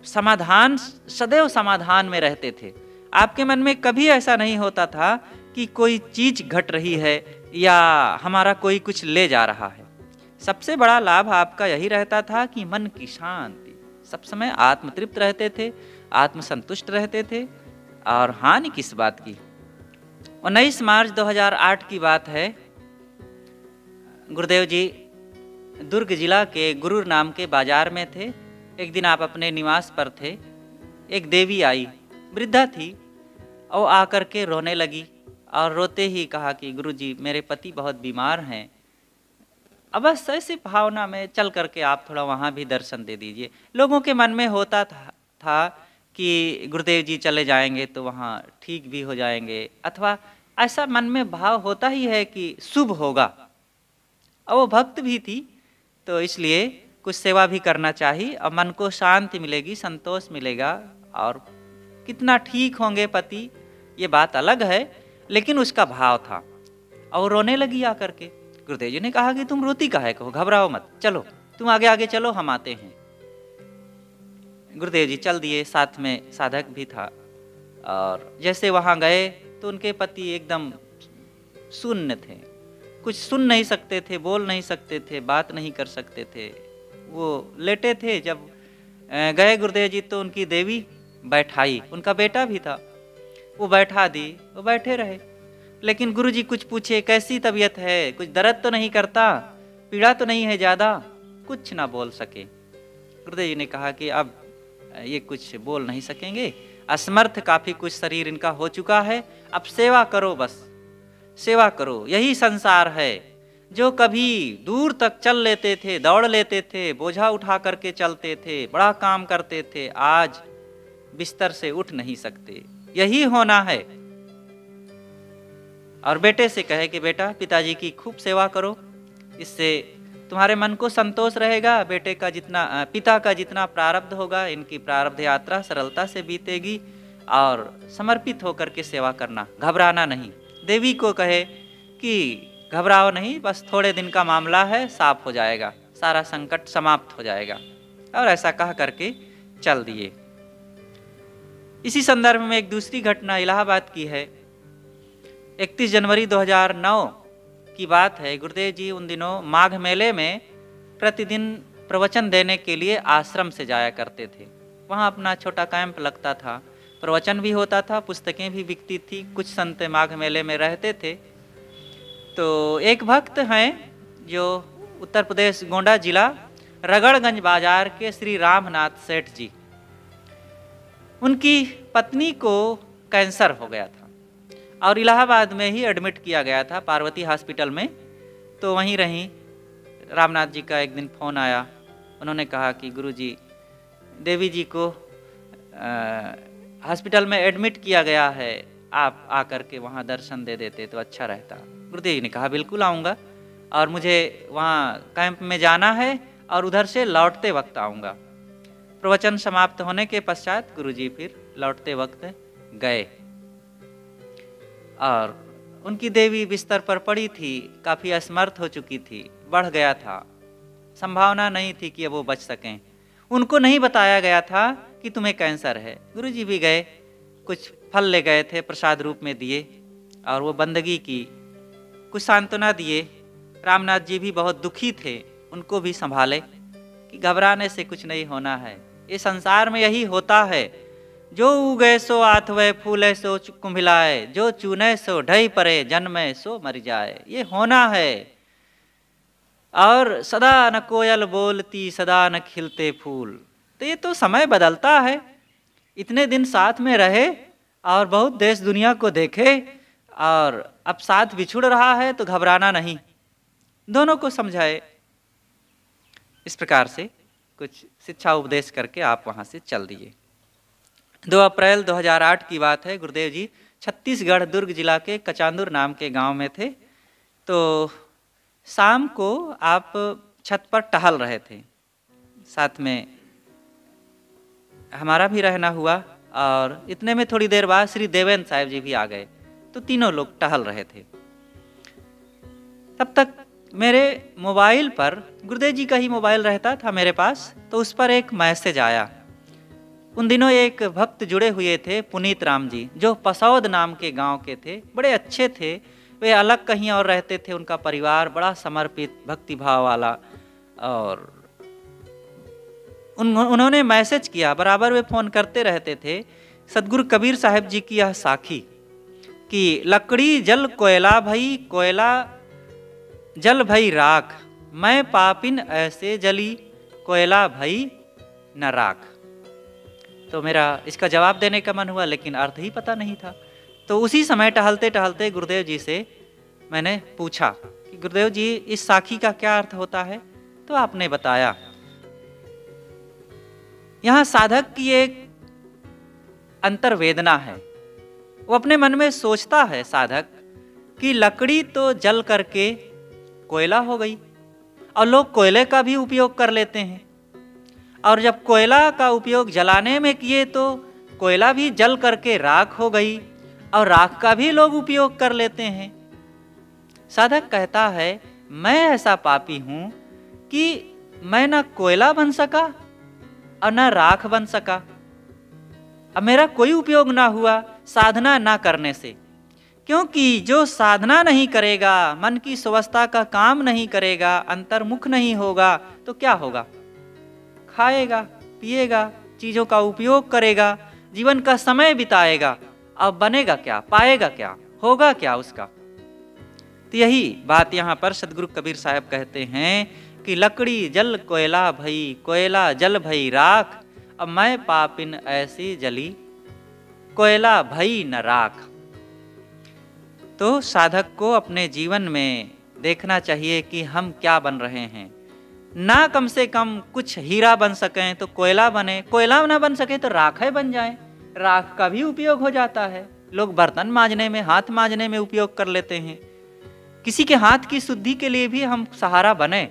समाधान, सदैव समाधान में रहते थे। आपके मन में कभी ऐसा नहीं होता था कि कोई चीज घट रही है या हमारा कोई कुछ ले जा रहा है। सबसे बड़ा लाभ आपका यही रहता था कि मन की शांति, सब समय आत्मतृप्त रहते थे, आत्मसंतुष्ट रहते थे। और हानि किस बात की? 19 मार्च 2008 की बात है। गुरुदेव जी दुर्ग जिला के गुरूर नाम के बाजार में थे। एक दिन आप अपने निवास पर थे, एक देवी आई, वृद्धा थी, और आकर के रोने लगी और रोते ही कहा कि गुरुजी मेरे पति बहुत बीमार हैं। अब बस ऐसी भावना में चल करके आप थोड़ा वहाँ भी दर्शन दे दीजिए। लोगों के मन में होता था कि गुरुदेव जी चले जाएंगे तो वहाँ ठीक भी हो जाएंगे, अथवा ऐसा मन में भाव होता ही है कि शुभ होगा। और वो भक्त भी थी, तो इसलिए कुछ सेवा भी करना चाहिए और मन को शांति मिलेगी, संतोष मिलेगा। और कितना ठीक होंगे पति, ये बात अलग है, लेकिन उसका भाव था। और रोने लगी आकर के। गुरुदेव जी ने कहा कि तुम रोती काहे को, घबराओ मत, चलो तुम आगे आगे चलो, हम आते हैं। गुरुदेव जी चल दिए, साथ में साधक भी था। और जैसे वहाँ गए तो उनके पति एकदम शून्य थे, कुछ सुन नहीं सकते थे, बोल नहीं सकते थे, बात नहीं कर सकते थे, वो लेटे थे। जब गए गुरुदेव जी तो उनकी देवी बैठाई, उनका बेटा भी था, वो बैठा दी, वो बैठे रहे। लेकिन गुरुजी कुछ पूछे, कैसी तबीयत है, कुछ दर्द तो नहीं करता, पीड़ा तो नहीं है ज़्यादा? कुछ ना बोल सके। गुरुदेव जी ने कहा कि अब ये कुछ बोल नहीं सकेंगे, असमर्थ काफ़ी कुछ शरीर इनका हो चुका है, अब सेवा करो, बस सेवा करो, यही संसार है। जो कभी दूर तक चल लेते थे, दौड़ लेते थे, बोझा उठा करके चलते थे, बड़ा काम करते थे, आज बिस्तर से उठ नहीं सकते, यही होना है। और बेटे से कहे कि बेटा पिताजी की खूब सेवा करो, इससे तुम्हारे मन को संतोष रहेगा। बेटे का जितना, पिता का जितना प्रारब्ध होगा, इनकी प्रारब्ध यात्रा सरलता से बीतेगी। और समर्पित होकर के सेवा करना, घबराना नहीं। देवी को कहे कि घबराओ नहीं, बस थोड़े दिन का मामला है, साफ हो जाएगा, सारा संकट समाप्त हो जाएगा। और ऐसा कह करके चल दिए। इसी संदर्भ में एक दूसरी घटना इलाहाबाद की है। 31 जनवरी 2009 की बात है। गुरुदेव जी उन दिनों माघ मेले में प्रतिदिन प्रवचन देने के लिए आश्रम से जाया करते थे। वहाँ अपना छोटा कैंप लगता था, प्रवचन भी होता था, पुस्तकें भी बिकती थी, कुछ संत माघ मेले में रहते थे। तो एक भक्त हैं जो उत्तर प्रदेश गोंडा जिला रगड़गंज बाजार के श्री रामनाथ सेठ जी, उनकी पत्नी को कैंसर हो गया था और इलाहाबाद में ही एडमिट किया गया था, पार्वती हॉस्पिटल में। तो वहीं रहीं, रामनाथ जी का एक दिन फ़ोन आया। उन्होंने कहा कि गुरुजी, देवी जी को हॉस्पिटल में एडमिट किया गया है, आप आकर के वहाँ दर्शन दे देते तो अच्छा रहता। गुरुदेव जी ने कहा बिल्कुल आऊँगा, और मुझे वहाँ कैंप में जाना है और उधर से लौटते वक्त आऊँगा। प्रवचन समाप्त होने के पश्चात गुरुजी फिर लौटते वक्त गए और उनकी देवी बिस्तर पर पड़ी थी, काफ़ी असमर्थ हो चुकी थी, बढ़ गया था, संभावना नहीं थी कि वो बच सकें। उनको नहीं बताया गया था कि तुम्हें कैंसर है। गुरुजी भी गए, कुछ फल ले गए थे, प्रसाद रूप में दिए और वो बंदगी की, कुछ सांत्वना दिए। रामनाथ जी भी बहुत दुखी थे, उनको भी संभाले कि घबराने से कुछ नहीं होना है, ये संसार में यही होता है, जो उगे सो आथवे, फूले सो कुम्भिलाए, जो चुने सो ढई परे, जन्मे सो मर जाए, ये होना है। और सदा न कोयल बोलती, सदा न खिलते फूल। तो ये तो समय बदलता है, इतने दिन साथ में रहे और बहुत देश दुनिया को देखे और अब साथ बिछुड़ रहा है तो घबराना नहीं, दोनों को समझाए। इस प्रकार से कुछ शिक्षा उपदेश करके आप वहाँ से चल दिए। 2 अप्रैल 2008 की बात है। गुरुदेव जी छत्तीसगढ़ दुर्ग जिला के कचांदुर नाम के गांव में थे। तो शाम को आप छत पर टहल रहे थे, साथ में हमारा भी रहना हुआ और इतने में थोड़ी देर बाद श्री देवेंद्र साहिब जी भी आ गए। तो तीनों लोग टहल रहे थे। तब तक मेरे मोबाइल पर, गुरुदेव जी का ही मोबाइल रहता था मेरे पास, तो उस पर एक मैसेज आया। उन दिनों एक भक्त जुड़े हुए थे, पुनीत राम जी, जो पसौद नाम के गांव के थे, बड़े अच्छे थे। वे अलग कहीं और रहते थे, उनका परिवार बड़ा समर्पित, भक्ति भाव वाला। और उन्होंने मैसेज किया, बराबर वे फ़ोन करते रहते थे, सदगुरु कबीर साहब जी की यह साखी कि लकड़ी जल कोयला भई, कोयला जल भई राख, मैं पापिन ऐसे जली, कोयला भई न राख। तो मेरा इसका जवाब देने का मन हुआ, लेकिन अर्थ ही पता नहीं था। तो उसी समय टहलते टहलते गुरुदेव जी से मैंने पूछा कि गुरुदेव जी, इस साखी का क्या अर्थ होता है? तो आपने बताया, यहाँ साधक की एक अंतर्वेदना है। वो अपने मन में सोचता है साधक कि लकड़ी तो जल करके कोयला हो गई, और लोग कोयले का भी उपयोग कर लेते हैं, और जब कोयला का उपयोग जलाने में किए तो कोयला भी जल करके राख हो गई, और राख का भी लोग उपयोग कर लेते हैं। साधक कहता है, मैं ऐसा पापी हूं कि मैं ना कोयला बन सका और ना राख बन सका। अब मेरा कोई उपयोग ना हुआ साधना ना करने से, क्योंकि जो साधना नहीं करेगा, मन की स्वस्थता का काम नहीं करेगा, अंतर्मुख नहीं होगा, तो क्या होगा? खाएगा, पिएगा, चीज़ों का उपयोग करेगा, जीवन का समय बिताएगा, अब बनेगा क्या, पाएगा क्या, होगा क्या उसका? तो यही बात यहाँ पर सदगुरु कबीर साहब कहते हैं कि लकड़ी जल कोयला भई, कोयला जल भई राख, अब मैं पापिन ऐसी जली, कोयला भई न राख। तो साधक को अपने जीवन में देखना चाहिए कि हम क्या बन रहे हैं। ना कम से कम कुछ हीरा बन सकें तो कोयला बने, कोयला ना बन सके तो राख बन जाए। राख का भी उपयोग हो जाता है, लोग बर्तन मांजने में, हाथ मांजने में उपयोग कर लेते हैं। किसी के हाथ की शुद्धि के लिए भी हम सहारा बने,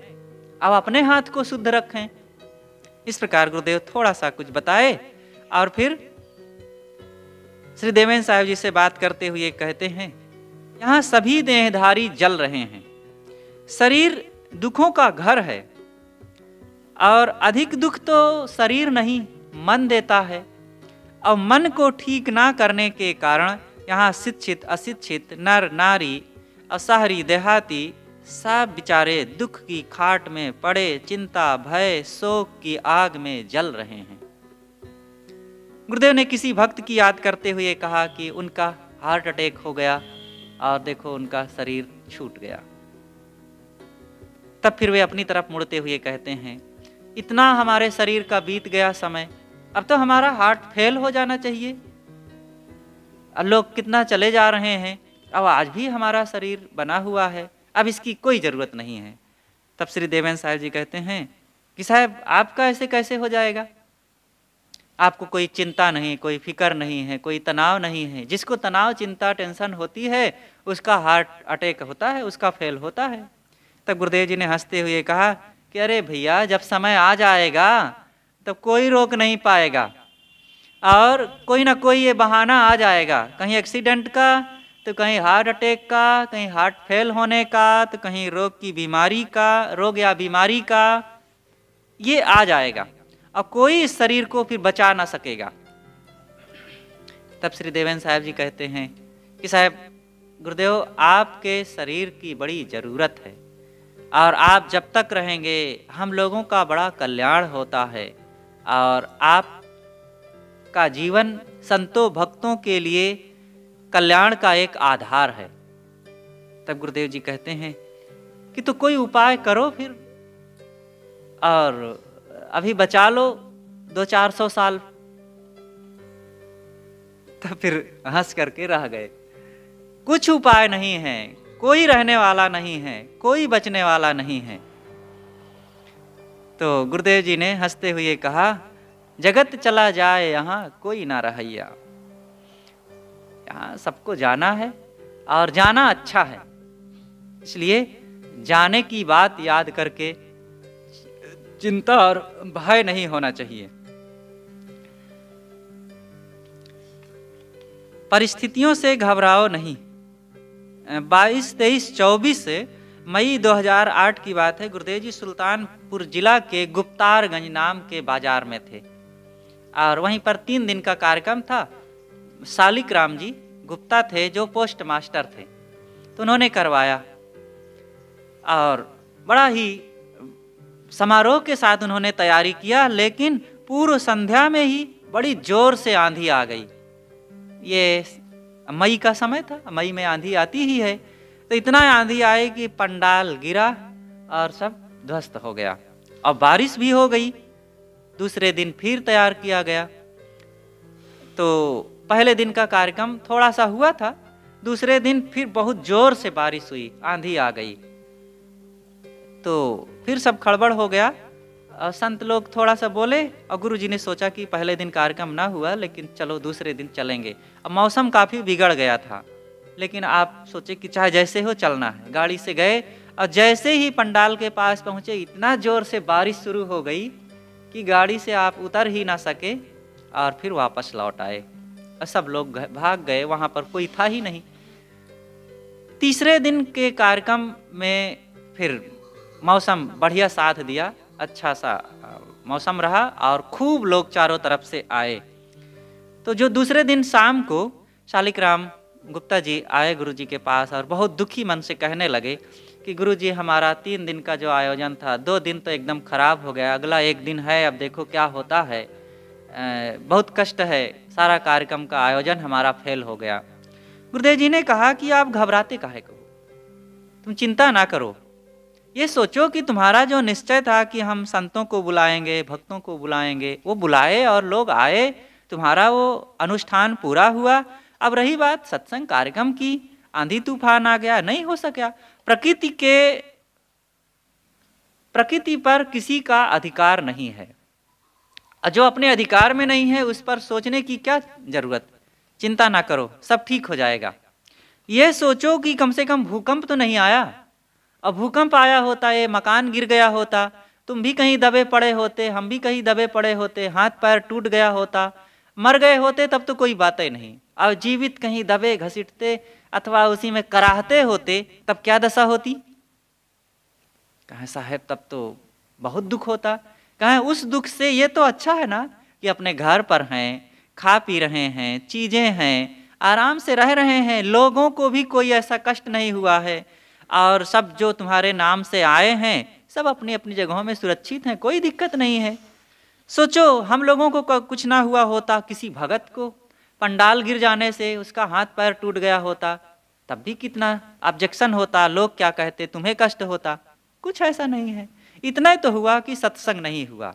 अब अपने हाथ को शुद्ध रखें। इस प्रकार गुरुदेव थोड़ा सा कुछ बताए और फिर श्री देवेंद्र साहिब जी से बात करते हुए कहते हैं, यहाँ सभी देहधारी जल रहे हैं, शरीर दुखों का घर है, और अधिक दुख तो शरीर नहीं मन देता है, और मन को ठीक ना करने के कारण यहाँ शिक्षित अशिक्षित, नर नारी, असहरी देहाती सब बेचारे दुख की खाट में पड़े चिंता भय शोक की आग में जल रहे हैं। गुरुदेव ने किसी भक्त की याद करते हुए कहा कि उनका हार्ट अटैक हो गया और देखो उनका शरीर छूट गया। तब फिर वे अपनी तरफ मुड़ते हुए कहते हैं, इतना हमारे शरीर का बीत गया समय, अब तो हमारा हार्ट फेल हो जाना चाहिए। अब लोग कितना चले जा रहे हैं, अब आज भी हमारा शरीर बना हुआ है, अब इसकी कोई ज़रूरत नहीं है। तब श्री देवेंद्र साहब जी कहते हैं कि साहब आपका ऐसे कैसे हो जाएगा, आपको कोई चिंता नहीं, कोई फिक्र नहीं है, कोई तनाव नहीं है। जिसको तनाव चिंता टेंशन होती है उसका हार्ट अटैक होता है, उसका फेल होता है। तब गुरुदेव जी ने हंसते हुए कहा कि अरे भैया, जब समय आ जाएगा तब कोई रोक नहीं पाएगा और कोई ना कोई ये बहाना आ जाएगा, कहीं एक्सीडेंट का तो कहीं हार्ट अटैक का, कहीं हार्ट फेल होने का तो कहीं रोग की बीमारी का, रोग या बीमारी का, ये आ जाएगा और कोई इस शरीर को फिर बचा ना सकेगा। तब श्री देवेंद्र साहब जी कहते हैं कि साहब गुरुदेव, आपके शरीर की बड़ी ज़रूरत है और आप जब तक रहेंगे हम लोगों का बड़ा कल्याण होता है और आपका जीवन संतों भक्तों के लिए कल्याण का एक आधार है। तब गुरुदेव जी कहते हैं कि तो कोई उपाय करो फिर और अभी बचा लो 200-400 साल। तब फिर हंस करके रह गए। कुछ उपाय नहीं है, कोई रहने वाला नहीं है, कोई बचने वाला नहीं है। तो गुरुदेव जी ने हंसते हुए कहा, जगत चला जाए यहाँ कोई ना रहैया। यहाँ सबको जाना है और जाना अच्छा है, इसलिए जाने की बात याद करके चिंता और भय नहीं होना चाहिए। परिस्थितियों से घबराओ नहीं। 22, 23, 24 मई 2008 की बात है। गुरुदेव जी सुल्तानपुर जिला के गुप्तारगंज नाम के बाजार में थे और वहीं पर 3 दिन का कार्यक्रम था। शालिक राम जी गुप्ता थे जो पोस्ट मास्टर थे, तो उन्होंने करवाया और बड़ा ही समारोह के साथ उन्होंने तैयारी किया। लेकिन पूर्व संध्या में ही बड़ी जोर से आंधी आ गई। ये मई का समय था, मई में आंधी आती ही है, तो इतना आंधी आई कि पंडाल गिरा और सब ध्वस्त हो गया और बारिश भी हो गई। दूसरे दिन फिर तैयार किया गया। तो पहले दिन का कार्यक्रम थोड़ा सा हुआ था, दूसरे दिन फिर बहुत जोर से बारिश हुई, आंधी आ गई, तो फिर सब खड़बड़ हो गया और संत लोग थोड़ा सा बोले और गुरुजी ने सोचा कि पहले दिन कार्यक्रम ना हुआ लेकिन चलो दूसरे दिन चलेंगे। अब मौसम काफ़ी बिगड़ गया था, लेकिन आप सोचे कि चाहे जैसे हो चलना है। गाड़ी से गए और जैसे ही पंडाल के पास पहुँचे इतना ज़ोर से बारिश शुरू हो गई कि गाड़ी से आप उतर ही ना सके और फिर वापस लौट आए और सब लोग भाग गए, वहाँ पर कोई था ही नहीं। तीसरे दिन के कार्यक्रम में फिर मौसम बढ़िया साथ दिया, अच्छा सा मौसम रहा और खूब लोग चारों तरफ से आए। तो जो दूसरे दिन शाम को शालिक राम गुप्ता जी आए गुरुजी के पास और बहुत दुखी मन से कहने लगे कि गुरुजी, हमारा 3 दिन का जो आयोजन था 2 दिन तो एकदम खराब हो गया, अगला 1 दिन है, अब देखो क्या होता है, बहुत कष्ट है, सारा कार्यक्रम का आयोजन हमारा फेल हो गया। गुरुदेव जी ने कहा कि आप घबराते काहे को, तुम चिंता ना करो, ये सोचो कि तुम्हारा जो निश्चय था कि हम संतों को बुलाएंगे, भक्तों को बुलाएंगे, वो बुलाए और लोग आए, तुम्हारा वो अनुष्ठान पूरा हुआ। अब रही बात सत्संग कार्यक्रम की, आंधी तूफान आ गया, नहीं हो सका। प्रकृति पर किसी का अधिकार नहीं है, जो अपने अधिकार में नहीं है उस पर सोचने की क्या जरूरत। चिंता ना करो, सब ठीक हो जाएगा। ये सोचो कि कम से कम भूकंप तो नहीं आया, अब भूकंप आया होता, ये मकान गिर गया होता, तुम भी कहीं दबे पड़े होते, हम भी कहीं दबे पड़े होते, हाथ पैर टूट गया होता, मर गए होते, तब तो कोई बात ही नहीं। अब जीवित कहीं दबे घसीटते अथवा उसी में कराहते होते, तब क्या दशा होती। कहा साहब तब तो बहुत दुख होता। कहा उस दुख से ये तो अच्छा है ना कि अपने घर पर हैं, खा पी रहे हैं, चीजें हैं, आराम से रह रहे हैं, लोगों को भी कोई ऐसा कष्ट नहीं हुआ है और सब जो तुम्हारे नाम से आए हैं सब अपनी अपनी जगहों में सुरक्षित हैं, कोई दिक्कत नहीं है। सोचो हम लोगों को कुछ ना हुआ होता, किसी भगत को पंडाल गिर जाने से उसका हाथ पैर टूट गया होता, तब भी कितना ऑब्जेक्शन होता, लोग क्या कहते, तुम्हें कष्ट होता। कुछ ऐसा नहीं है, इतना ही तो हुआ कि सत्संग नहीं हुआ।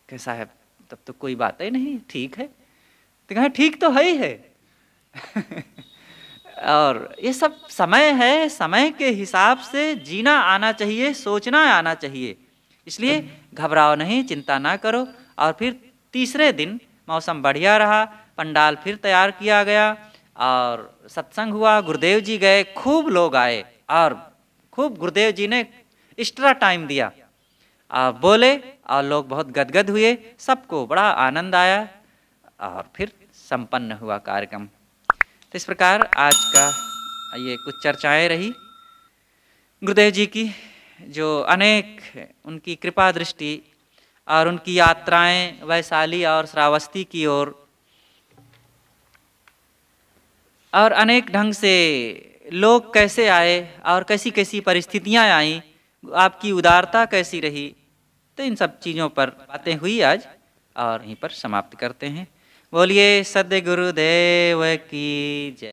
कि साहब तब तो कोई बात ही नहीं, ठीक है। तो कहें ठीक तो है ही है। और ये सब समय है, समय के हिसाब से जीना आना चाहिए, सोचना आना चाहिए। इसलिए घबराओ नहीं, चिंता ना करो। और फिर तीसरे दिन मौसम बढ़िया रहा, पंडाल फिर तैयार किया गया और सत्संग हुआ। गुरुदेव जी गए, खूब लोग आए और खूब गुरुदेव जी ने एक्स्ट्रा टाइम दिया और बोले और लोग बहुत गदगद हुए, सबको बड़ा आनंद आया और फिर संपन्न हुआ कार्यक्रम। तो इस प्रकार आज का ये कुछ चर्चाएं रही गुरुदेव जी की, जो अनेक उनकी कृपा दृष्टि और उनकी यात्राएं वैशाली और श्रावस्ती की ओर, और अनेक ढंग से लोग कैसे आए और कैसी कैसी परिस्थितियां आई, आपकी उदारता कैसी रही। तो इन सब चीज़ों पर बातें हुई आज और यहीं पर समाप्त करते हैं। बोलिए सद्गुरुदेव की जय।